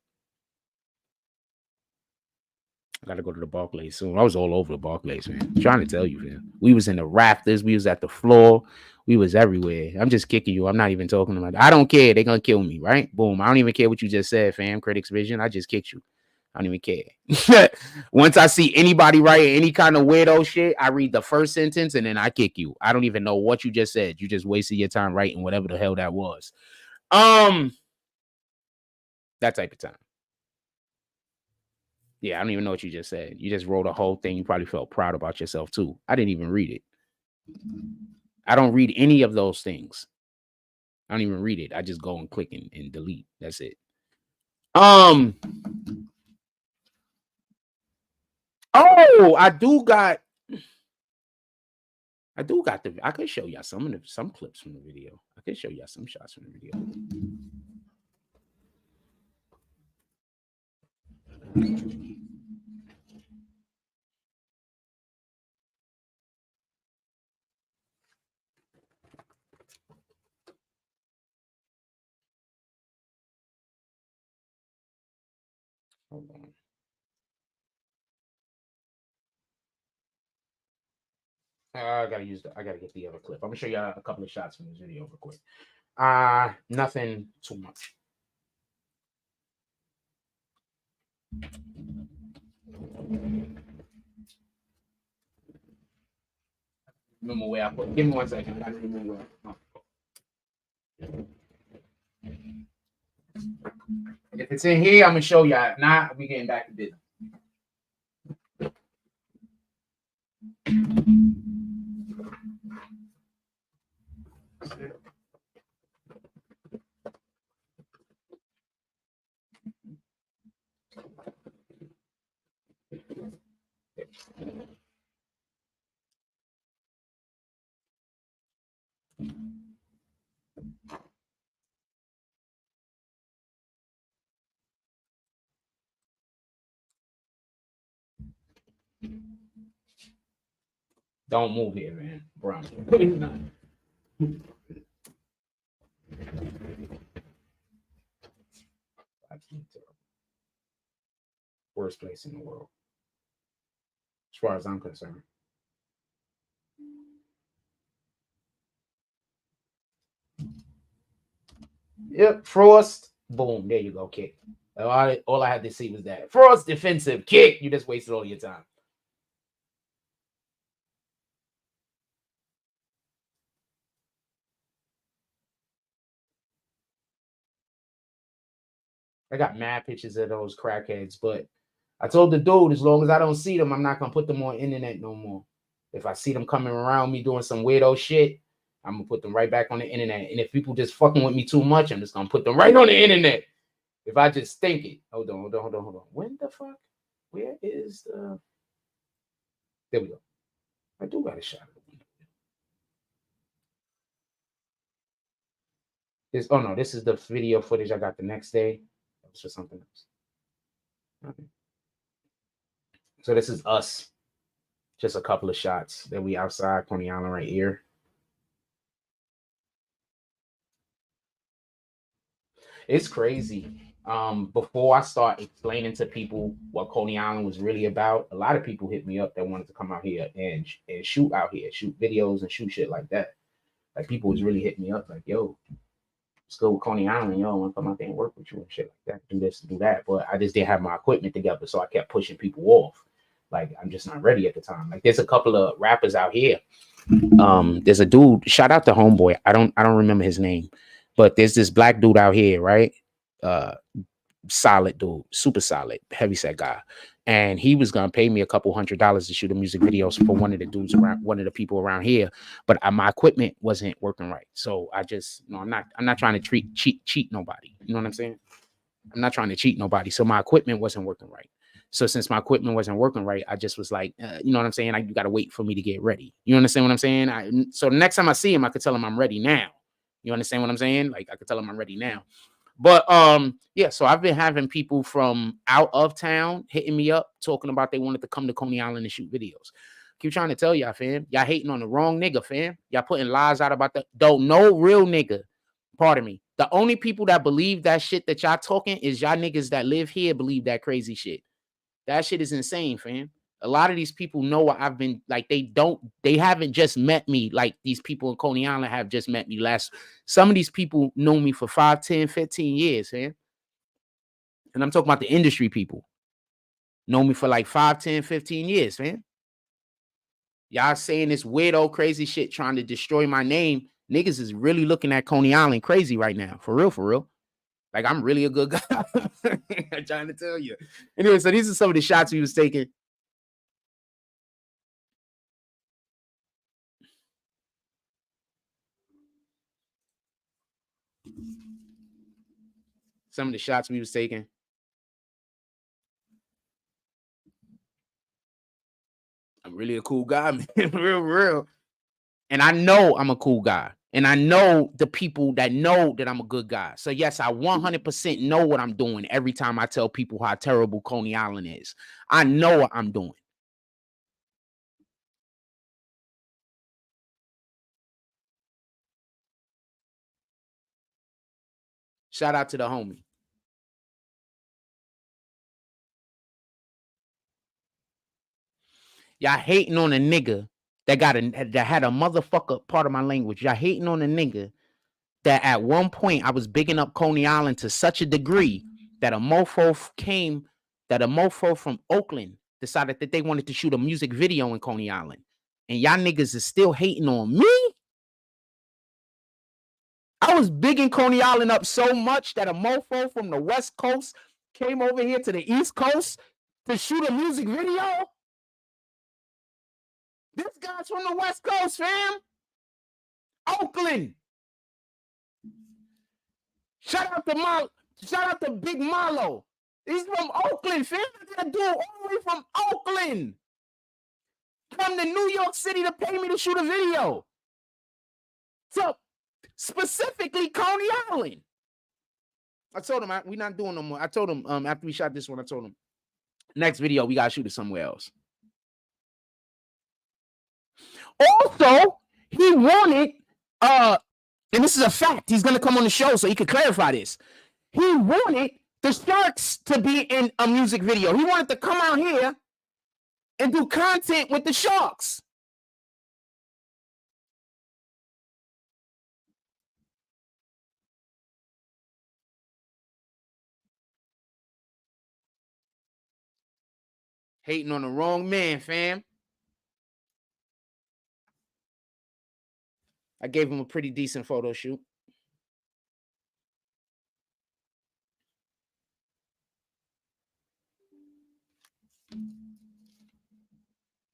I gotta go to the Barclays soon. I was all over the Barclays, man. I'm trying to tell you, man. We was in the rafters. We was at the floor. We was everywhere. I'm just kicking you. I'm not even talking about that. I don't care. They're gonna kill me, right? Boom. I don't even care what you just said, fam. Critics Vision. I just kicked you. I don't even care. Once I see anybody writing any kind of weirdo shit, I read the first sentence and then I kick you. I don't even know what you just said. You just wasted your time writing whatever the hell that was. That type of time. Yeah, I don't even know what you just said. You just wrote a whole thing. You probably felt proud about yourself too. I didn't even read it. I don't read any of those things. I don't even read it. I just go and click and delete. That's it. Oh, I got I could show y'all some clips from the video. I could show y'all some shots from the video. Hold on. I gotta get the other clip. I'm gonna show y'all a couple of shots from this video real quick. Nothing too much. Remember where I put. Give me 1 second. I gotta remember where. If it's in here, I'm gonna show y'all. If not, we getting back to business. Don't move here, man. Brown. Worst place in the world, as far as I'm concerned. Yep, Frost. Boom. There you go. Kick. All I had to see was that. Frost defensive kick. You just wasted all your time. I got mad pictures of those crackheads, but I told the dude, as long as I don't see them, I'm not gonna put them on internet no more. If I see them coming around me doing some weirdo shit, I'm gonna put them right back on the internet. And if people just fucking with me too much, I'm just gonna put them right on the internet. If I just think it. Hold on. When the fuck? Where is the? There we go. I do got a shot of the window. This is the video footage I got the next day. That was for something else. Okay. So this is us. Just a couple of shots that we outside Coney Island right here. It's crazy. Before I start explaining to people what Coney Island was really about, a lot of people hit me up that wanted to come out here and shoot out here, shoot videos and shoot shit like that. Like people was really hitting me up like, yo, let's go with Coney Island, yo, I want to come out there and work with you and shit like that, do this and do that. But I just didn't have my equipment together, so I kept pushing people off. Like I'm just not ready at the time. Like there's a couple of rappers out here. There's a dude, shout out to Homeboy. I don't remember his name, but there's this black dude out here, right? Solid dude, super solid, heavyset guy. And he was gonna pay me a couple $100 to shoot a music videos for one of the dudes around, one of the people around here. But my equipment wasn't working right. So I just, I'm not trying to cheat nobody. You know what I'm saying? I'm not trying to cheat nobody. So my equipment wasn't working right. So since my equipment wasn't working right, I just was like, you know what I'm saying? You got to wait for me to get ready. You understand what I'm saying? So the next time I see him, I could tell him I'm ready now. You understand what I'm saying? Like I could tell him I'm ready now. But yeah, so I've been having people from out of town hitting me up, talking about they wanted to come to Coney Island and shoot videos. Keep trying to tell y'all, fam. Y'all hating on the wrong nigga, fam. Y'all putting lies out about that. Don't no real nigga. Pardon me. The only people that believe that shit that y'all talking is y'all niggas that live here believe that crazy shit. That shit is insane, fam. A lot of these people know what I've been like. They haven't just met me like these people in Coney Island have just met me some of these people know me for 5, 10, 15 years, fam. And I'm talking about the industry people. Know me for like 5, 10, 15 years, fam. Y'all saying this weirdo crazy shit trying to destroy my name. Niggas is really looking at Coney Island crazy right now. For real, for real. Like, I'm really a good guy. I'm trying to tell you. Anyway, so these are some of the shots we was taking. Some of the shots we was taking. I'm really a cool guy, man. real. And I know I'm a cool guy. And I know the people that know that I'm a good guy. So, yes, I 100% know what I'm doing every time I tell people how terrible Coney Island is. I know what I'm doing. Shout out to the homie. Y'all hating on a nigga that had a motherfucker, part of my language. Y'all hating on a nigga that at one point I was bigging up Coney Island to such a degree that a mofo from Oakland decided that they wanted to shoot a music video in Coney Island. And y'all niggas is still hating on me? I was bigging Coney Island up so much that a mofo from the West Coast came over here to the East Coast to shoot a music video? This guy's from the West Coast, fam. Oakland. Shout out to Big Marlo. He's from Oakland, fam. That dude all the way from Oakland. Come to New York City to pay me to shoot a video. So, specifically Coney Island. I told him we're not doing no more. I told him after we shot this one, I told him next video we gotta shoot it somewhere else. Also, he wanted, and this is a fact, he's gonna come on the show so he could clarify this. He wanted the Sharks to be in a music video. He wanted to come out here and do content with the Sharks. Hating on the wrong man, fam. I gave him a pretty decent photo shoot.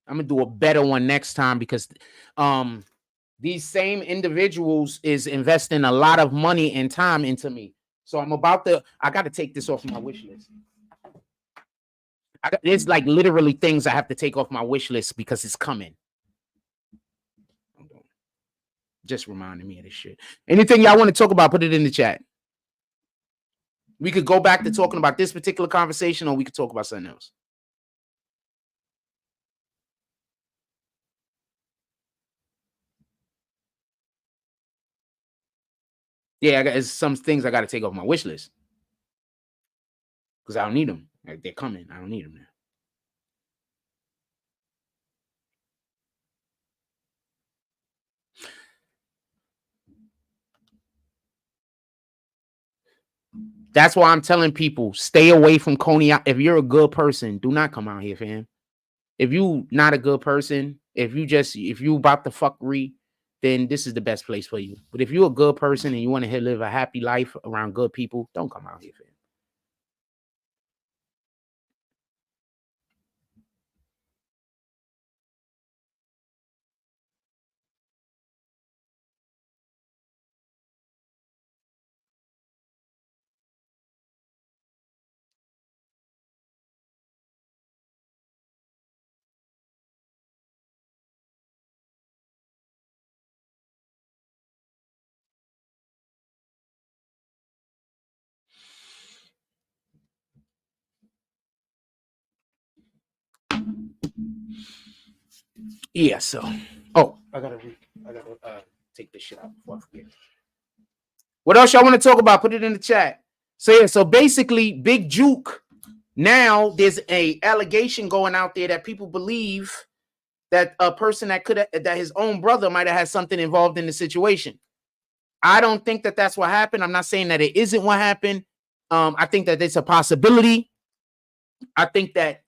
I'm gonna do a better one next time because these same individuals is investing a lot of money and time into me. So I got to take this off my wish list. There's like literally things I have to take off my wish list because it's coming. Just reminding me of this shit. Anything y'all want to talk about, put it in the chat. We could go back to talking about this particular conversation or we could talk about something else. Yeah, there's some things I got to take off my wish list because I don't need them. Like, they're coming. I don't need them now. That's why I'm telling people, stay away from Coney. If you're a good person, do not come out here, fam. If you not a good person, if you about the fuckery, then this is the best place for you. But if you're a good person and you want to live a happy life around good people, don't come out here, fam. Yeah, so I gotta take this shit out before I forget. What else y'all want to talk about? Put it in the chat. So yeah, so basically Big Juke Now there's a allegation going out there that people believe that a person that his own brother might have had something involved in the situation. I don't think that that's what happened. I'm not saying that it isn't what happened. I think that it's a possibility. I think that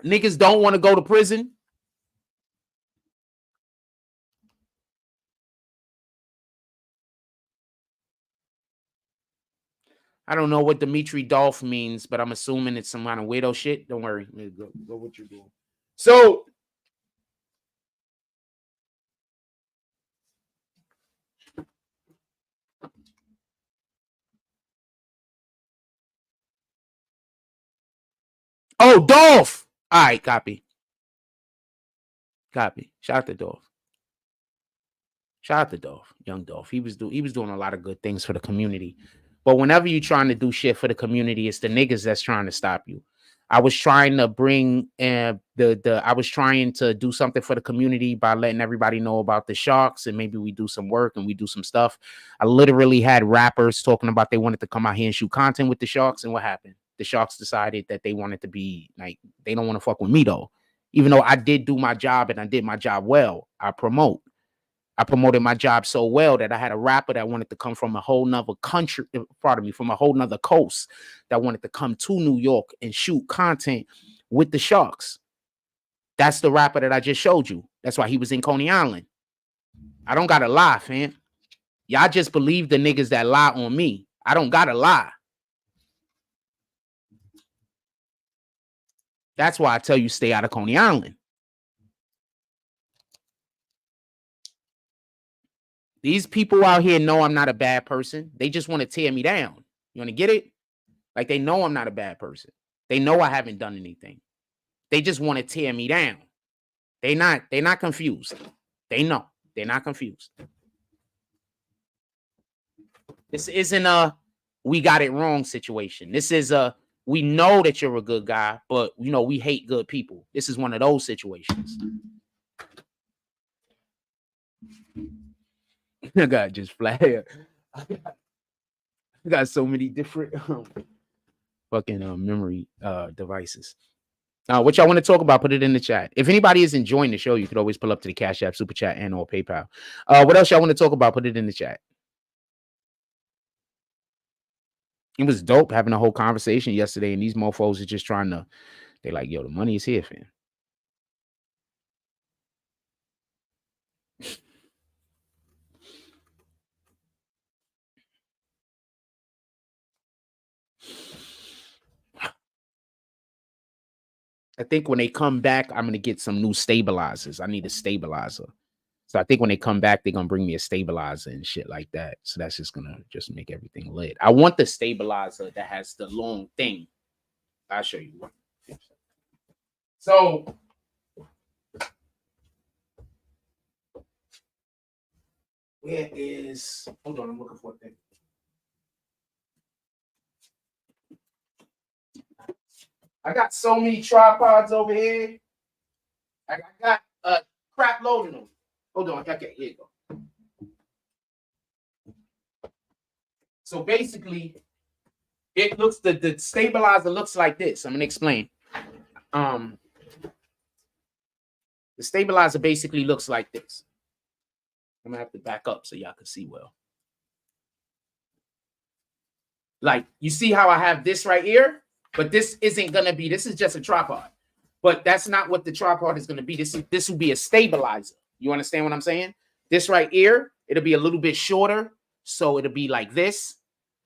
niggas don't want to go to prison. I don't know what Dimitri Dolph means, but I'm assuming it's some kind of weirdo shit. Don't worry. Go what you're doing. So oh, Dolph. All right, copy. Shout out to Dolph. Shout out to Dolph, young Dolph. He was doing a lot of good things for the community. But whenever you're trying to do shit for the community, it's the niggas that's trying to stop you. I was trying to bring I was trying to do something for the community by letting everybody know about the Sharks, and maybe we do some work and we do some stuff. I literally had rappers talking about they wanted to come out here and shoot content with the Sharks, and what happened? The Sharks decided that they wanted to be like, they don't want to fuck with me though. Even though I did do my job and I did my job well, I promoted my job so well that I had a rapper that wanted to come from a whole nother country, from a whole nother coast, that wanted to come to New York and shoot content with the Sharks. That's the rapper that I just showed you. That's why he was in Coney Island. I don't gotta lie, fam. Y'all just believe the niggas that lie on me. I don't gotta lie. That's why I tell you stay out of Coney Island. These people out here know I'm not a bad person. They just want to tear me down. You want to get it? Like, they know I'm not a bad person. They know I haven't done anything. They just want to tear me down. They're not confused. They know. They're not confused. This isn't a we got it wrong situation. This is a we know that you're a good guy, but you know we hate good people. This is one of those situations. I got just flat. I got so many different fucking memory devices. What y'all want to talk about, put it in the chat. If anybody is enjoying the show, you could always pull up to the Cash App, Super Chat, and or PayPal. What else y'all want to talk about, put it in the chat. It was dope having a whole conversation yesterday, and these mofos are just trying to, they like, yo, the money is here, fam. I think when they come back, I'm going to get some new stabilizers. I need a stabilizer. So I think when they come back, they're going to bring me a stabilizer and shit like that. So that's just going to just make everything lit. I want the stabilizer that has the long thing. I'll show you one. So where is, hold on, I'm looking for a thing. I got so many tripods over here. I got a crap load of them. Hold on. Okay, here you go. So basically, it looks, the stabilizer looks like this. I'm gonna explain. The stabilizer basically looks like this. I'm gonna have to back up so y'all can see well. Like, you see how I have this right here? But this isn't gonna be, this is just a tripod. But that's not what the tripod is gonna be. This will be a stabilizer. You understand what I'm saying? This right here, it'll be a little bit shorter. So it'll be like this.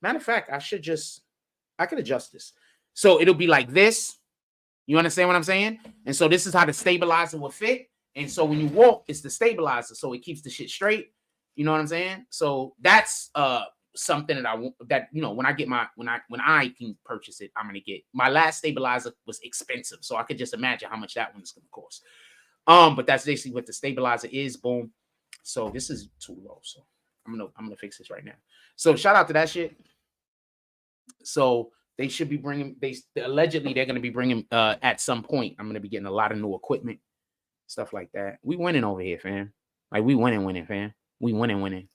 Matter of fact, I could adjust this. So it'll be like this. You understand what I'm saying? And so this is how the stabilizer will fit. And so when you walk, it's the stabilizer. So it keeps the shit straight. You know what I'm saying? So that's something that I want, that, you know, when I get my, when I can purchase it, I'm going to get. My last stabilizer was expensive. So I could just imagine how much that one is going to cost. But that's basically what the stabilizer is. Boom. So this is too low. So I'm gonna fix this right now. So shout out to that shit. So they should be bringing, allegedly they're gonna be bringing at some point. I'm gonna be getting a lot of new equipment, stuff like that. We winning over here, fam. Like, we winning, fam. We winning.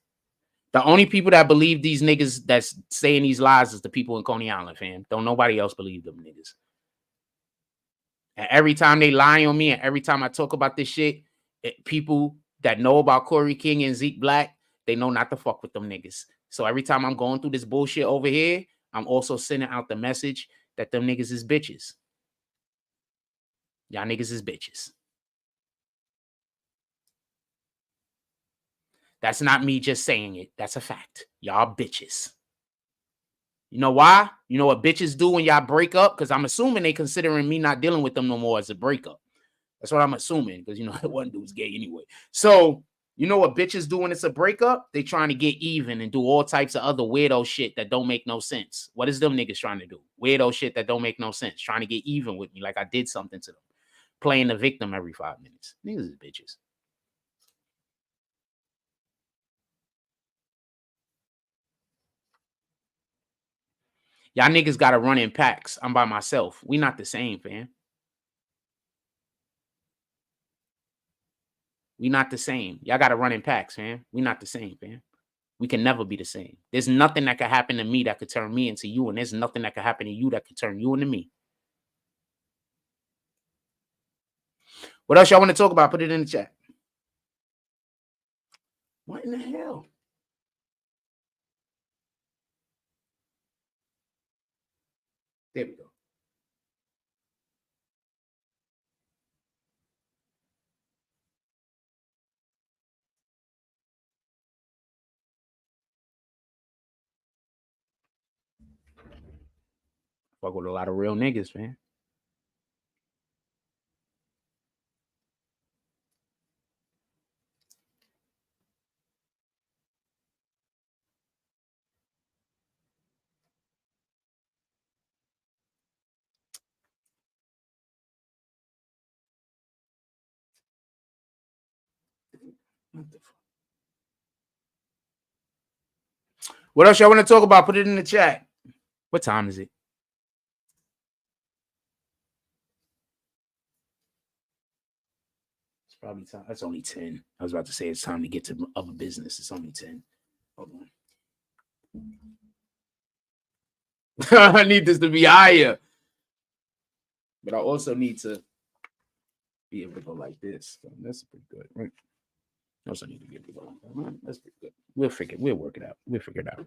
The only people that believe these niggas that's saying these lies is the people in Coney Island, fam. Don't nobody else believe them niggas. And every time they lie on me and every time I talk about this shit, people that know about Corey King and Zeke Black, they know not to fuck with them niggas. So every time I'm going through this bullshit over here, I'm also sending out the message that them niggas is bitches. Y'all niggas is bitches. That's not me just saying it. That's a fact. Y'all bitches. You know why? You know what bitches do when y'all break up? Because I'm assuming they considering me not dealing with them no more as a breakup. That's what I'm assuming. Because, you know, one dude's gay anyway. So, you know what bitches do when it's a breakup? They trying to get even and do all types of other weirdo shit that don't make no sense. What is them niggas trying to do? Weirdo shit that don't make no sense. Trying to get even with me like I did something to them. Playing the victim every 5 minutes. Niggas is bitches. Y'all niggas got to run in packs. I'm by myself. We not the same, fam. We not the same. Y'all got to run in packs, fam. We not the same, fam. We can never be the same. There's nothing that could happen to me that could turn me into you, and there's nothing that could happen to you that could turn you into me. What else y'all want to talk about? Put it in the chat. What in the hell? There we go. Fuck with a lot of real niggas, man. What else y'all want to talk about? Put it in the chat. What time is it? It's probably time. That's only 10. I was about to say it's time to get to other business. It's only 10. Hold on. I need this to be higher. But I also need to be able to go like this. So that's pretty good, right? I also need to be able to go like that. Right? That's pretty good. We'll work it out. We'll figure it out.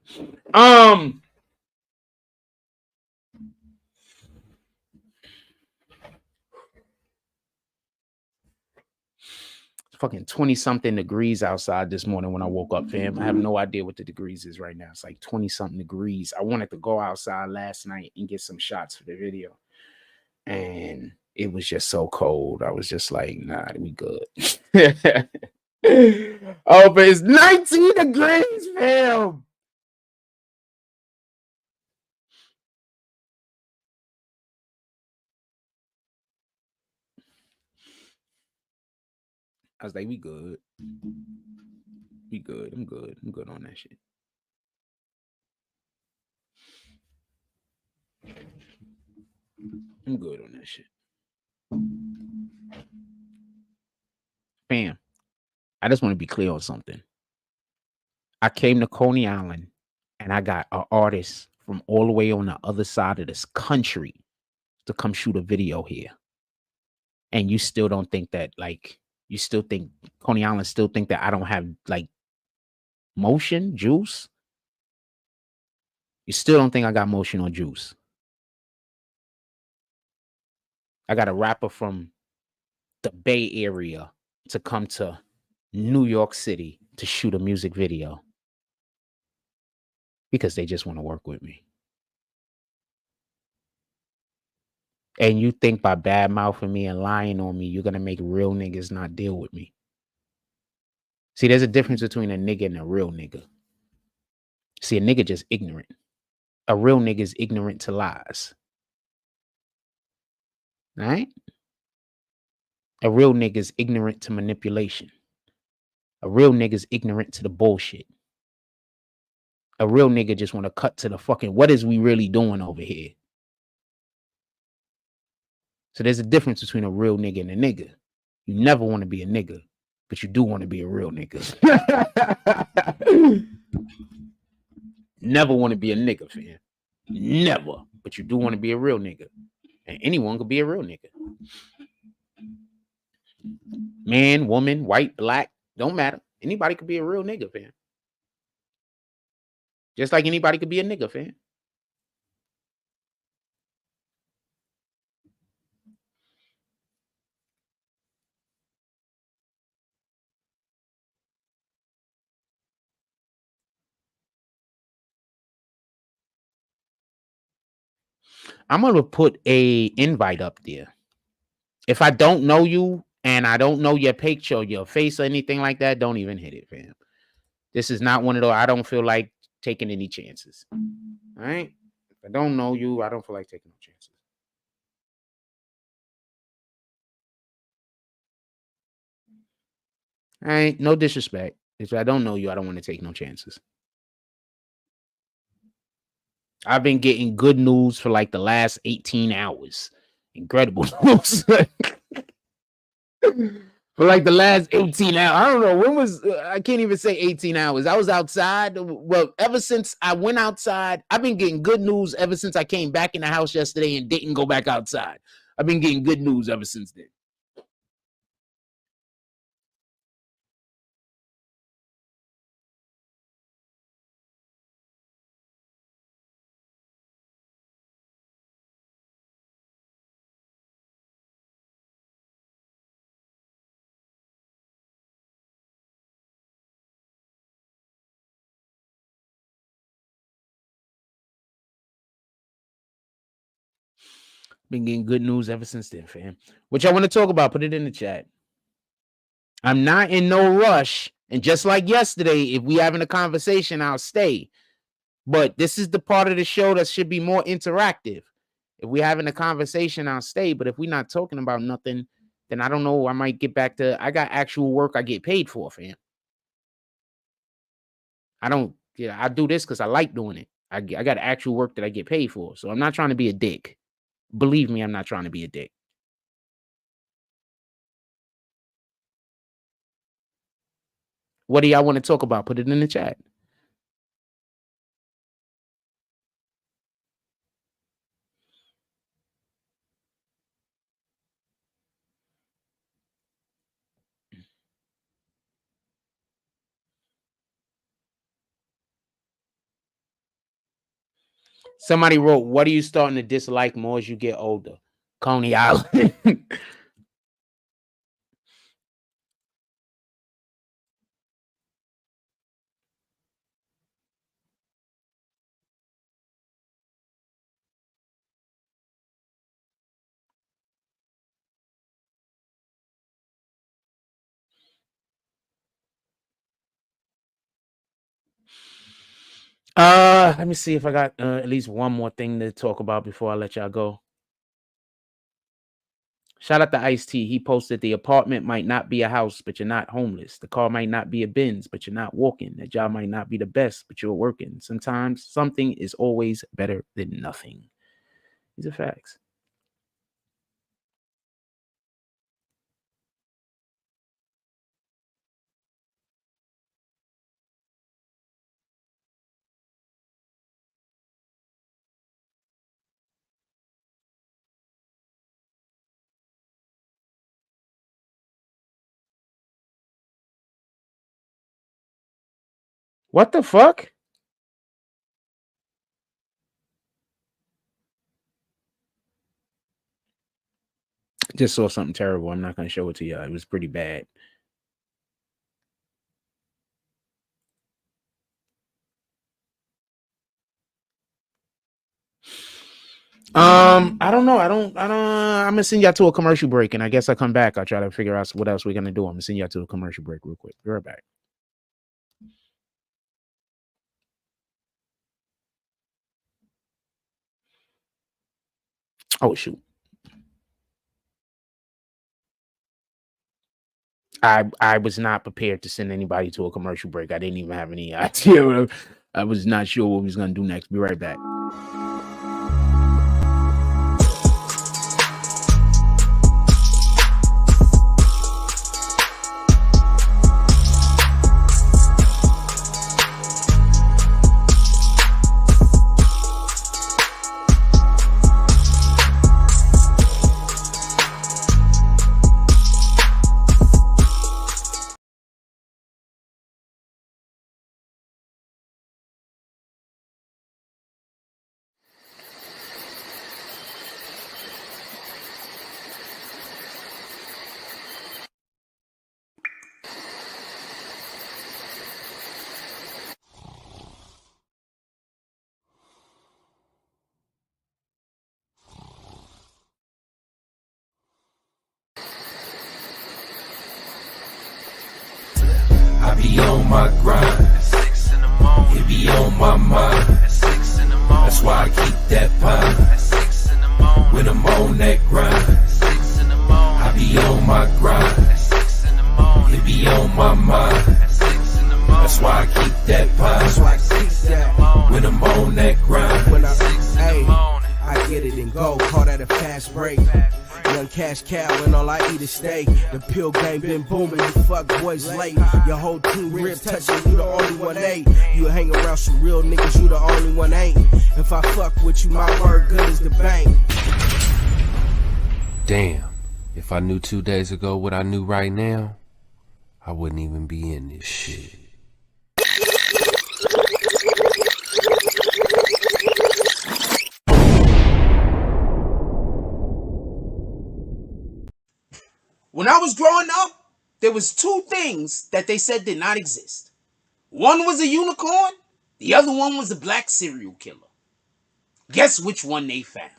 Fucking 20-something degrees outside this morning when I woke up, fam. I have no idea what the degrees is right now. It's like 20-something degrees. I wanted to go outside last night and get some shots for the video. And it was just so cold. I was just like, nah, we good. Oh, but it's 19 degrees, fam. I was like, we good. We good. I'm good. I'm good on that shit. I'm good on that shit. Fam, I just want to be clear on something. I came to Coney Island and I got an artist from all the way on the other side of this country to come shoot a video here. And you still don't think that, like, you still think Coney Island still think that I don't have like motion, juice? You still don't think I got motion or juice? I got a rapper from the Bay Area to come to New York City to shoot a music video because they just want to work with me. And you think by bad mouthing me and lying on me, you're going to make real niggas not deal with me. See, there's a difference between a nigga and a real nigga. See, a nigga just ignorant. A real nigga is ignorant to lies. All right? A real nigga is ignorant to manipulation. A real nigga is ignorant to the bullshit. A real nigga just want to cut to the fucking, what is we really doing over here? So there's a difference between a real nigga and a nigga. You never want to be a nigga, but you do want to be a real nigga. Never want to be a nigga, fam. Never. But you do want to be a real nigga. And anyone could be a real nigga. Man, woman, white, black, don't matter. Anybody could be a real nigga, fam. Just like anybody could be a nigga, fam. I'm going to put a invite up there. If I don't know you and I don't know your picture or your face or anything like that, don't even hit it, fam. This is not one of those. I don't feel like taking any chances. All right? If I don't know you, I don't feel like taking no chances. All right? No disrespect. If I don't know you, I don't want to take no chances. I've been getting good news for like the last 18 hours. Incredible news. For like the last 18 hours. I don't know. When was, I can't even say 18 hours. I was outside. Well, ever since I went outside, I've been getting good news ever since I came back in the house yesterday and didn't go back outside. I've been getting good news ever since then. Been getting good news ever since then, fam. What y'all want to talk about? Put it in the chat. I'm not in no rush. And just like yesterday, if we having a conversation, I'll stay. But this is the part of the show that should be more interactive. If we having a conversation, I'll stay. But if we're not talking about nothing, then I don't know. I might get back to, I got actual work I get paid for, fam. I do this because I like doing it. I got actual work that I get paid for. So I'm not trying to be a dick. Believe me, I'm not trying to be a dick. What do y'all want to talk about? Put it in the chat. Somebody wrote, what are you starting to dislike more as you get older? Coney Island. Let me see if I got at least one more thing to talk about before I let y'all go. Shout out to Ice-T. He posted the apartment might not be a house, but you're not homeless. The car might not be a Benz, but you're not walking. The job might not be the best, but you're working. Sometimes something is always better than nothing. These are facts. What the fuck? Just saw something terrible. I'm not going to show it to y'all. It was pretty bad. I don't know. I'm going to send y'all to a commercial break, and I guess I'll come back. I'll try to figure out what else we're going to do. I'm going to send y'all to a commercial break real quick. Be right back. Oh, shoot. I was not prepared to send anybody to a commercial break. I didn't even have any idea. I was not sure what we was going to do next. Be right back. be on my grind. At 6 in the morning. It be on my mind. At 6 in the morning. That's why I keep that pine. At 6 in the morning. When I'm on that grind. At 6 in the morning. I be on my grind. At 6 in the morning. It be on my mind. At 6 in the morning. That's why I keep that pine. That's why I keep that. When I'm on that grind. When I'm 6 in the morning. I get it and go. Call that a fast break. Young cash cow and all I eat is steak. The pill game been booming, you fuck boys late. Your whole team rib touching, you the only one ain't. You hang around some real niggas, you the only one ain't. If I fuck with you, my word good as the bank. Damn, if I knew 2 days ago what I knew right now, I wouldn't even be in this shit. When I was growing up, there was two things that they said did not exist. One was a unicorn, the other one was a black serial killer. Guess which one they found?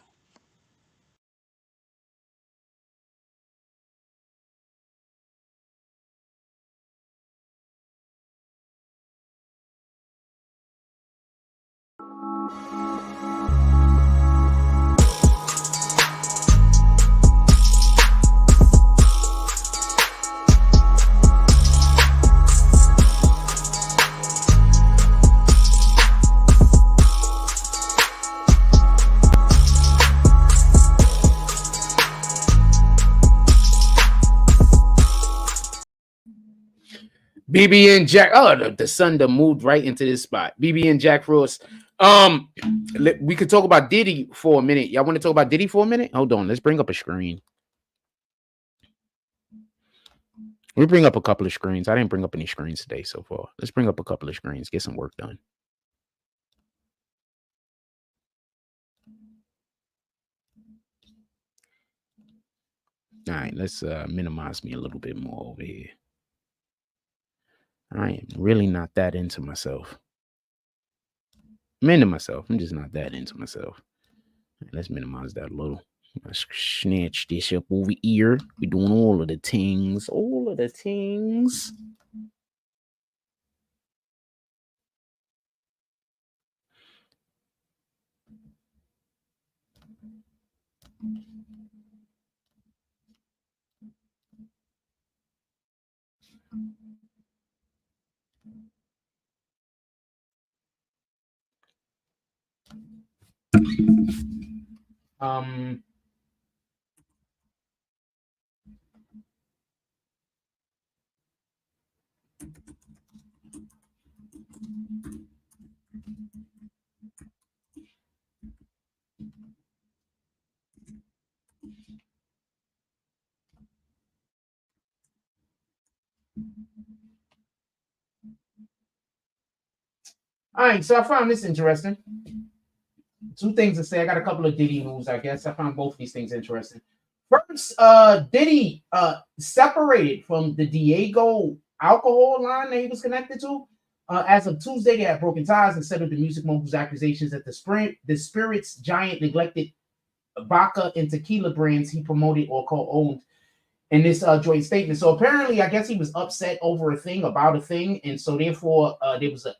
BBN Jack. Oh, the sun done moved right into this spot. BBN Jack Frost. We could talk about Diddy for a minute. Y'all want to talk about Diddy for a minute? Hold on. Let's bring up a screen. We bring up a couple of screens. I didn't bring up any screens today so far. Let's bring up a couple of screens. Get some work done. All right. Let's minimize me a little bit more over here. I am really not that into myself. I'm into myself. I'm just not that into myself. Let's minimize that a little. Let's snatch this up over here. We're doing all of the things. All of the things. All right, so I found this interesting. Two things to say. I got a couple of Diddy news, I guess. I found both of these things interesting. First, Diddy separated from the Diego alcohol line that he was connected to. As of Tuesday, they had broken ties and settled the music mogul's accusations that the Spirits giant neglected vodka and tequila brands he promoted or co-owned in this joint statement. So apparently, I guess he was upset over a thing, about a thing, and so therefore there was a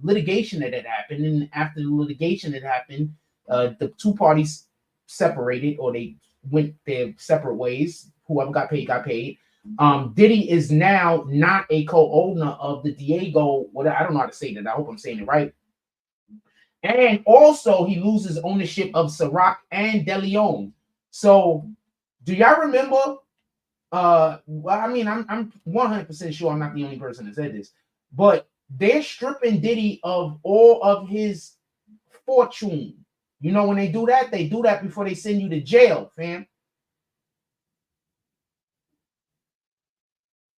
litigation that had happened, and after the litigation had happened, the two parties separated, or they went their separate ways. Whoever got paid, got paid. Diddy is now not a co-owner of the Diego. What I don't know how to say that. I hope I'm saying it right. And also, he loses ownership of Ciroc and DeLeon. So, do y'all remember? Well, I mean, I'm 100% sure I'm not the only person that said this, but they're stripping Diddy of all of his fortune. You know, when they do that before they send you to jail, fam.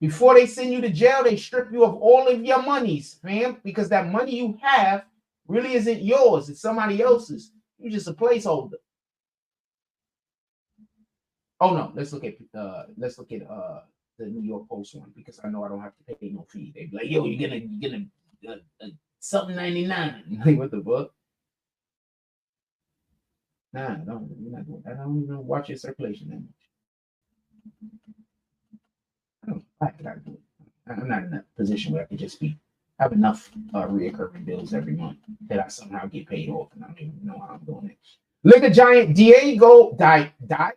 Before they send you to jail, they strip you of all of your monies, fam, because that money you have really isn't yours. It's somebody else's. You're just a placeholder. Oh no, let's look at the New York Post one, because I know I don't have to pay no fee. They be like, yo, you're gonna something 99. Like, what the fuck? Nah, no, you're not doing that. I don't even watch your circulation that much. I gotta do it. I'm not in a position where I could just have enough reoccurring bills every month that I somehow get paid off, and I don't even know how I'm doing it. Liquor giant Diego Digio,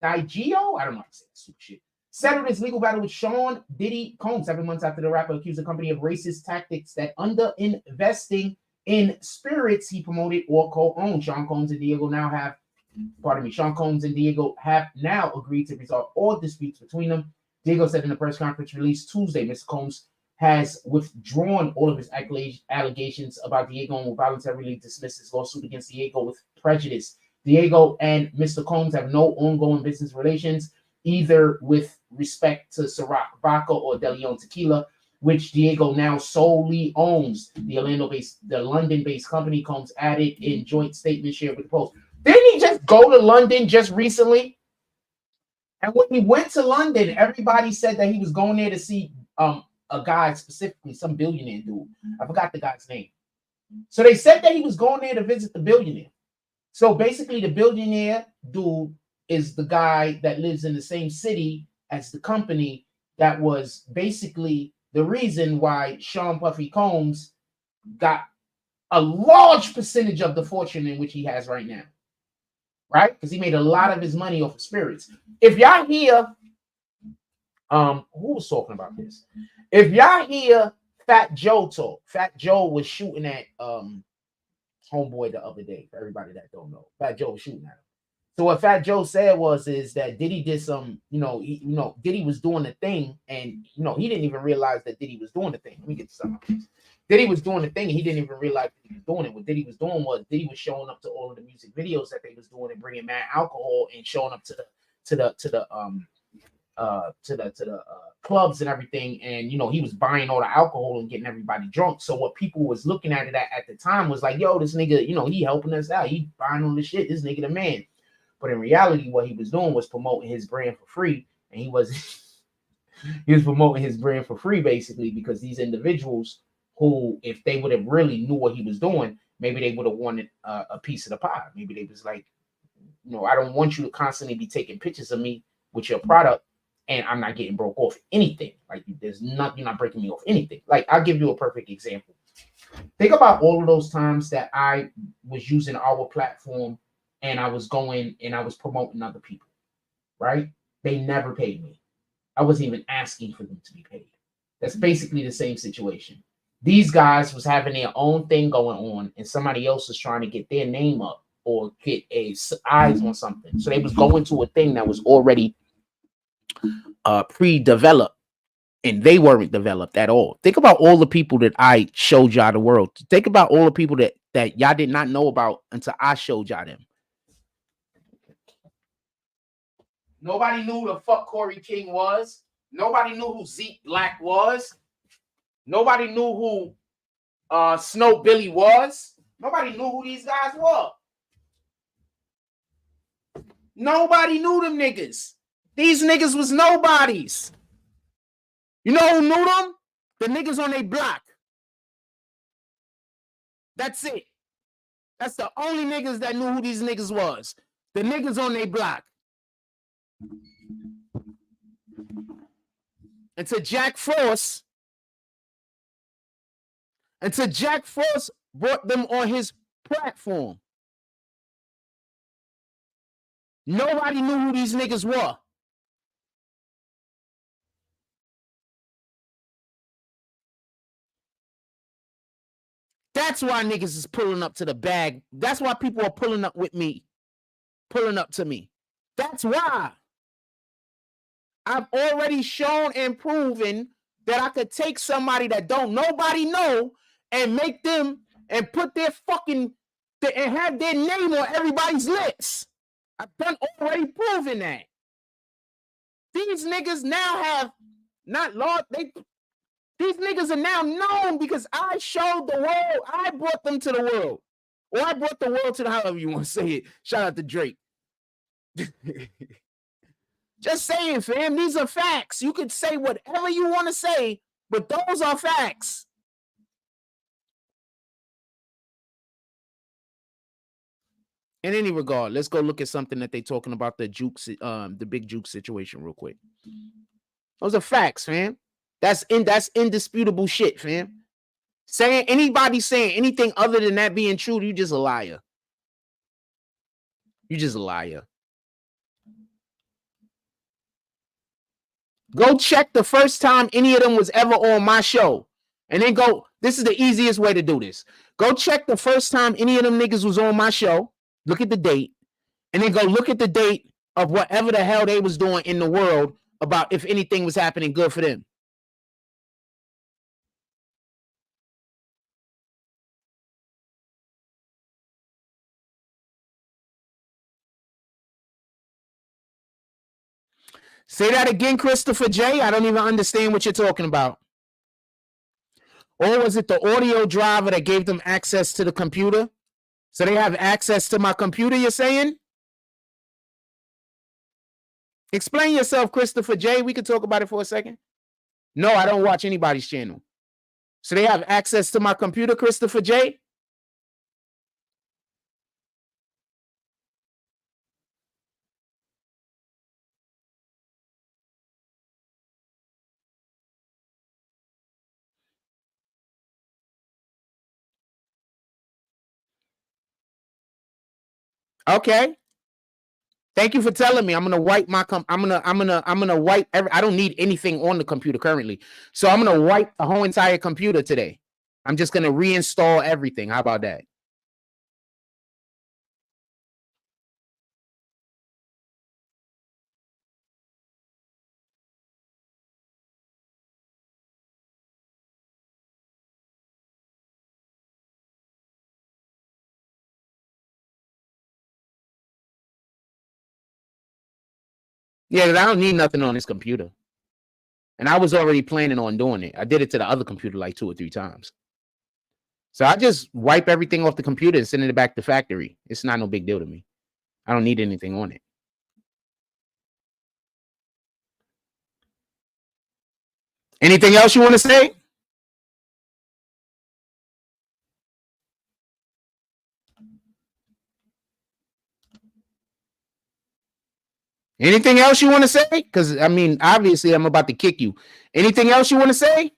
I don't know how to say that stupid shit, settled his legal battle with Sean Diddy Combs 7 months after the rapper accused the company of racist tactics that under investing in spirits he promoted or co-owned. Sean Combs and Diego have now agreed to resolve all disputes between them. Diego said in a press conference released Tuesday, Mr. Combs has withdrawn all of his allegations about Diego and will voluntarily dismiss his lawsuit against Diego with prejudice. Diego and Mr. Combs have no ongoing business relations, either with respect to Ciroc Vodka or De Leon Tequila, which Diego now solely owns. The London-based company, Combs added in joint statement shared with the Post. Didn't he just go to London just recently? And when he went to London, everybody said that he was going there to see a guy specifically, some billionaire dude. I forgot the guy's name. So they said that he was going there to visit the billionaire. So basically, the billionaire dude is the guy that lives in the same city as the company that was basically the reason why Sean Puffy Combs got a large percentage of the fortune in which he has right now. Right? Because he made a lot of his money off of spirits. If y'all hear, who was talking about this? If y'all hear Fat Joe talk, Fat Joe was shooting at Homeboy the other day. For everybody that don't know, Fat Joe was shooting at him. So what Fat Joe said is that Diddy did some, Diddy was doing the thing, and he didn't even realize that Diddy was doing the thing. Let me get some of this. Diddy was doing the thing, and he didn't even realize that he was doing it. What Diddy was doing was Diddy was showing up to all of the music videos that they was doing and bringing mad alcohol and showing up to the clubs and everything, and he was buying all the alcohol and getting everybody drunk. So what people was looking at it at the time was like, yo, this nigga, he helping us out, he buying all this shit, this nigga the man. But in reality, what he was doing was promoting his brand for free, and he was promoting his brand for free basically because these individuals who, if they would have really knew what he was doing, maybe they would have wanted a piece of the pie. Maybe they was like, I don't want you to constantly be taking pictures of me with your product, and I'm not getting broke off anything. Like, you're not breaking me off anything. Like, I'll give you a perfect example. Think about all of those times that I was using our platform and I was going and I was promoting other people, right? They never paid me. I wasn't even asking for them to be paid. That's basically the same situation. These guys was having their own thing going on, and somebody else was trying to get their name up or get eyes on something. So they was going to a thing that was already pre-developed, and they weren't developed at all. Think about all the people that I showed y'all the world. Think about all the people that y'all did not know about until I showed y'all them. Nobody knew who the fuck Corey King was. Nobody knew who Zeke Black was. Nobody knew who Snow Billy was. Nobody knew who these guys were. Nobody knew them niggas. These niggas was nobodies. You know who knew them? The niggas on their block. That's it. That's the only niggas that knew who these niggas was. The niggas on their block. Until Jack Frost brought them on his platform. Nobody knew who these niggas were. That's why niggas is pulling up to the bag. That's why people are pulling up with me, pulling up to me. That's why. I've already shown and proven that I could take somebody that don't nobody know and make them and put their fucking and have their name on everybody's lips. I've already proven that. These niggas now have not lost. These niggas are now known because I showed the world. I brought them to the world. Or I brought the world to the, however you want to say it. Shout out to Drake. Just saying, fam. These are facts. You could say whatever you want to say, but those are facts. In any regard, let's go look at something that they're talking about, the Big Juke situation real quick. Those are facts, fam. That's indisputable shit, fam. Anybody saying anything other than that being true, you just a liar. You just a liar. Go check the first time any of them was ever on my show. And then go, this is the easiest way to do this. Go check the first time any of them niggas was on my show. Look at the date. And then go look at the date of whatever the hell they was doing in the world about if anything was happening good for them. Say that again, Christopher J. I don't even understand what you're talking about. Or was it the audio driver that gave them access to the computer? So they have access to my computer, you're saying? Explain yourself, Christopher J. We could talk about it for a second. No, I don't watch anybody's channel. So they have access to my computer, Christopher J. Okay. Thank you for telling me. I'm gonna wipe my I'm gonna wipe I don't need anything on the computer currently. So I'm gonna wipe the whole entire computer today. I'm just gonna reinstall everything. How about that? Yeah, I don't need nothing on this computer. And I was already planning on doing it. I did it to the other computer like 2 or 3 times. So I just wipe everything off the computer and send it back to factory. It's not no big deal to me. I don't need anything on it. Anything else you want to say? Anything else you want to say? Because, I mean, obviously, I'm about to kick you. Anything else you want to say?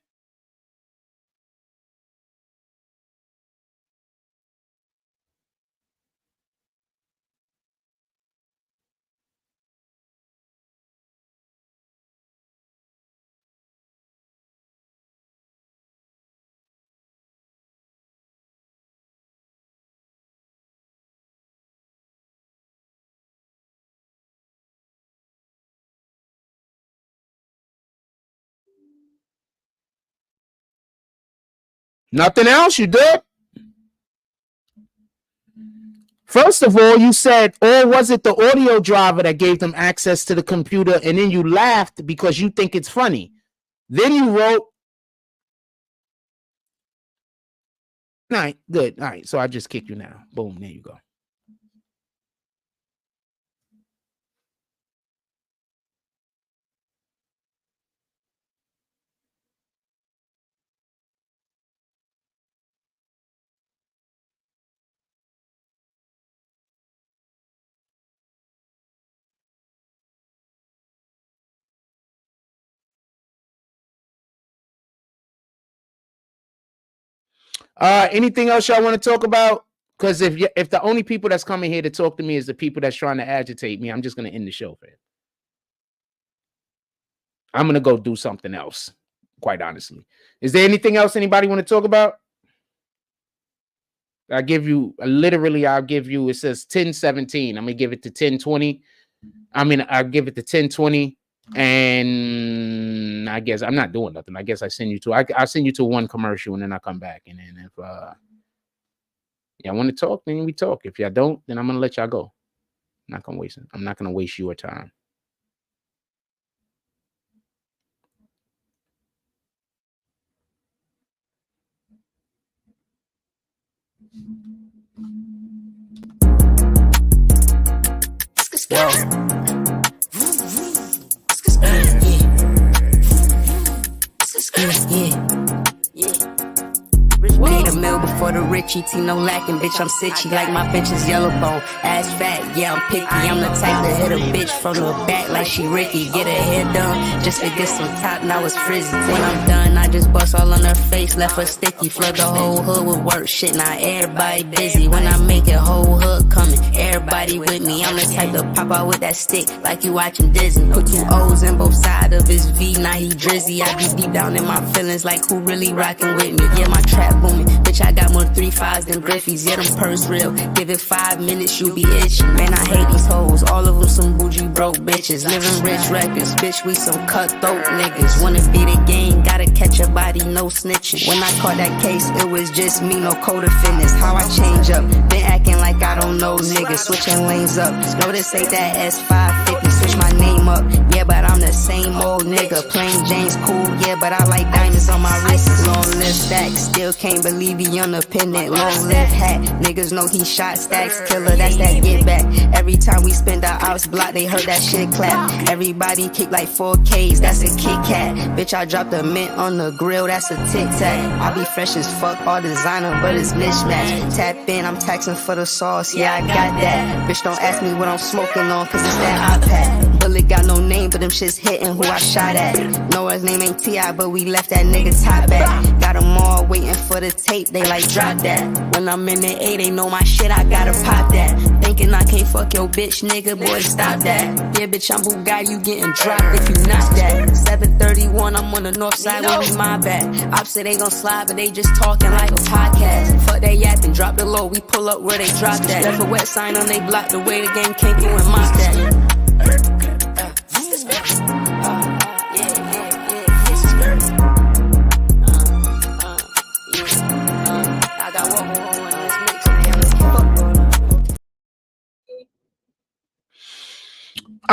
Nothing else? You did? First of all, you said, or was it the audio driver that gave them access to the computer, and then you laughed because you think it's funny. Then you wrote, all right, good. All right, so I just kicked you now. Boom, there you go. Anything else y'all want to talk about? Because if the only people that's coming here to talk to me is the people that's trying to agitate me, I'm just going to end the show, man. I'm going to go do something else, quite honestly. Is there anything else anybody want to talk about? I give you, literally, I'll give you, it says 10:17. I'm going to give it to 10:20. I mean, I'll give it to 10:20. And I guess I'm not doing nothing. I guess I'll send you to one commercial and then I'll come back. And then if y'all want to talk, then we talk. If y'all don't, then I'm gonna let y'all go. I'm not gonna waste your time. Yeah. Made a meal before the rich Gucci tee, no lacking, bitch, I'm sitchy like my bitch is yellow bone. Ass fat, yeah, I'm picky. I'm the type to hit a bitch from the back like she Ricky. Get her hair done just to get some top, now it's frizzy. When I'm done, I just bust all on her face, left her sticky. Flood the whole hood with work, shit, now everybody busy. When I make it, whole hood coming, everybody with me. I'm the type to pop out with that stick like you watching Disney. Put 2 O's in both sides of his V, now he drizzy. I be deep down in my feelings like who really rockin' with me. Yeah, my trap booming, bitch, I got more 3 5s than Griffies. Yeah, them purse real, give it 5 minutes, you be itchy. Man, I hate these hoes, all of them some bougie broke bitches. Living rich records, bitch, we some cutthroat niggas. Wanna be the game, gotta catch a body, no snitching. When I caught that case, it was just me, no code of fitness. How I change up, been acting like I don't know niggas. Switching lanes up, no this ain't that S550. Switch my name up, yeah, but I'm the same old nigga. Plain Jane's cool, yeah, but I like diamonds on my wrist. Long live Stacks, still can't believe he independent. Long live Hat, niggas know he shot Stacks killer, that's that get back. Every time we spend our house block, they heard that shit clap. Everybody kick like 4Ks, that's a Kit Kat. Bitch, I dropped a mint on the grill, that's a Tic Tac. I be fresh as fuck, all designer, but it's mismatched. Tap in, I'm taxing for the sauce, yeah, I got that. Bitch, don't ask me what I'm smoking on, cause it's that iPad. Bullet got no name, but them shits hitting who I shot at. Know his name ain't T.I., but we left that nigga top back. Got them all waiting for the tape, they like drop that. When I'm in the A, they know my shit, I gotta pop that. Thinking I can't fuck your bitch, nigga, boy, stop that. Yeah, bitch, I'm Bugatti, you getting dropped if you not that. 731, I'm on the north side, where we my back. Ops say they gon' slide, but they just talking like a podcast. Fuck they yapping, drop the low, we pull up where they drop that. Left a wet sign on they block, the way the game came through and mock that.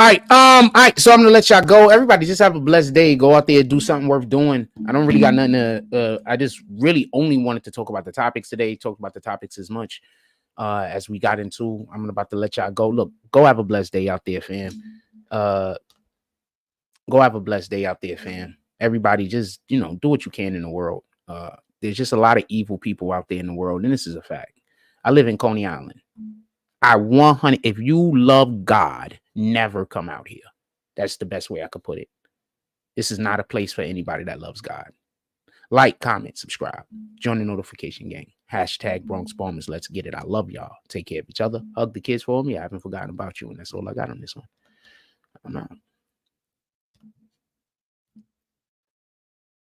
All right, so I'm gonna let y'all go. Everybody just have a blessed day. Go out there, do something worth doing. I don't really got nothing to I just really only wanted to talk about the topics today, talk about the topics as much as we got into. I'm about to let y'all go. Look, go have a blessed day out there, fam. Go have a blessed day out there, fam. Everybody just, do what you can in the world. There's just a lot of evil people out there in the world, and this is a fact. I live in Coney Island. If you love God, never come out here. That's the best way I could put it. This is not a place for anybody that loves God. Like, comment, subscribe, join the notification gang. # Bronx Bombers. Let's get it. I love y'all. Take care of each other. Hug the kids for me. I haven't forgotten about you, and that's all I got on this one. I'm out.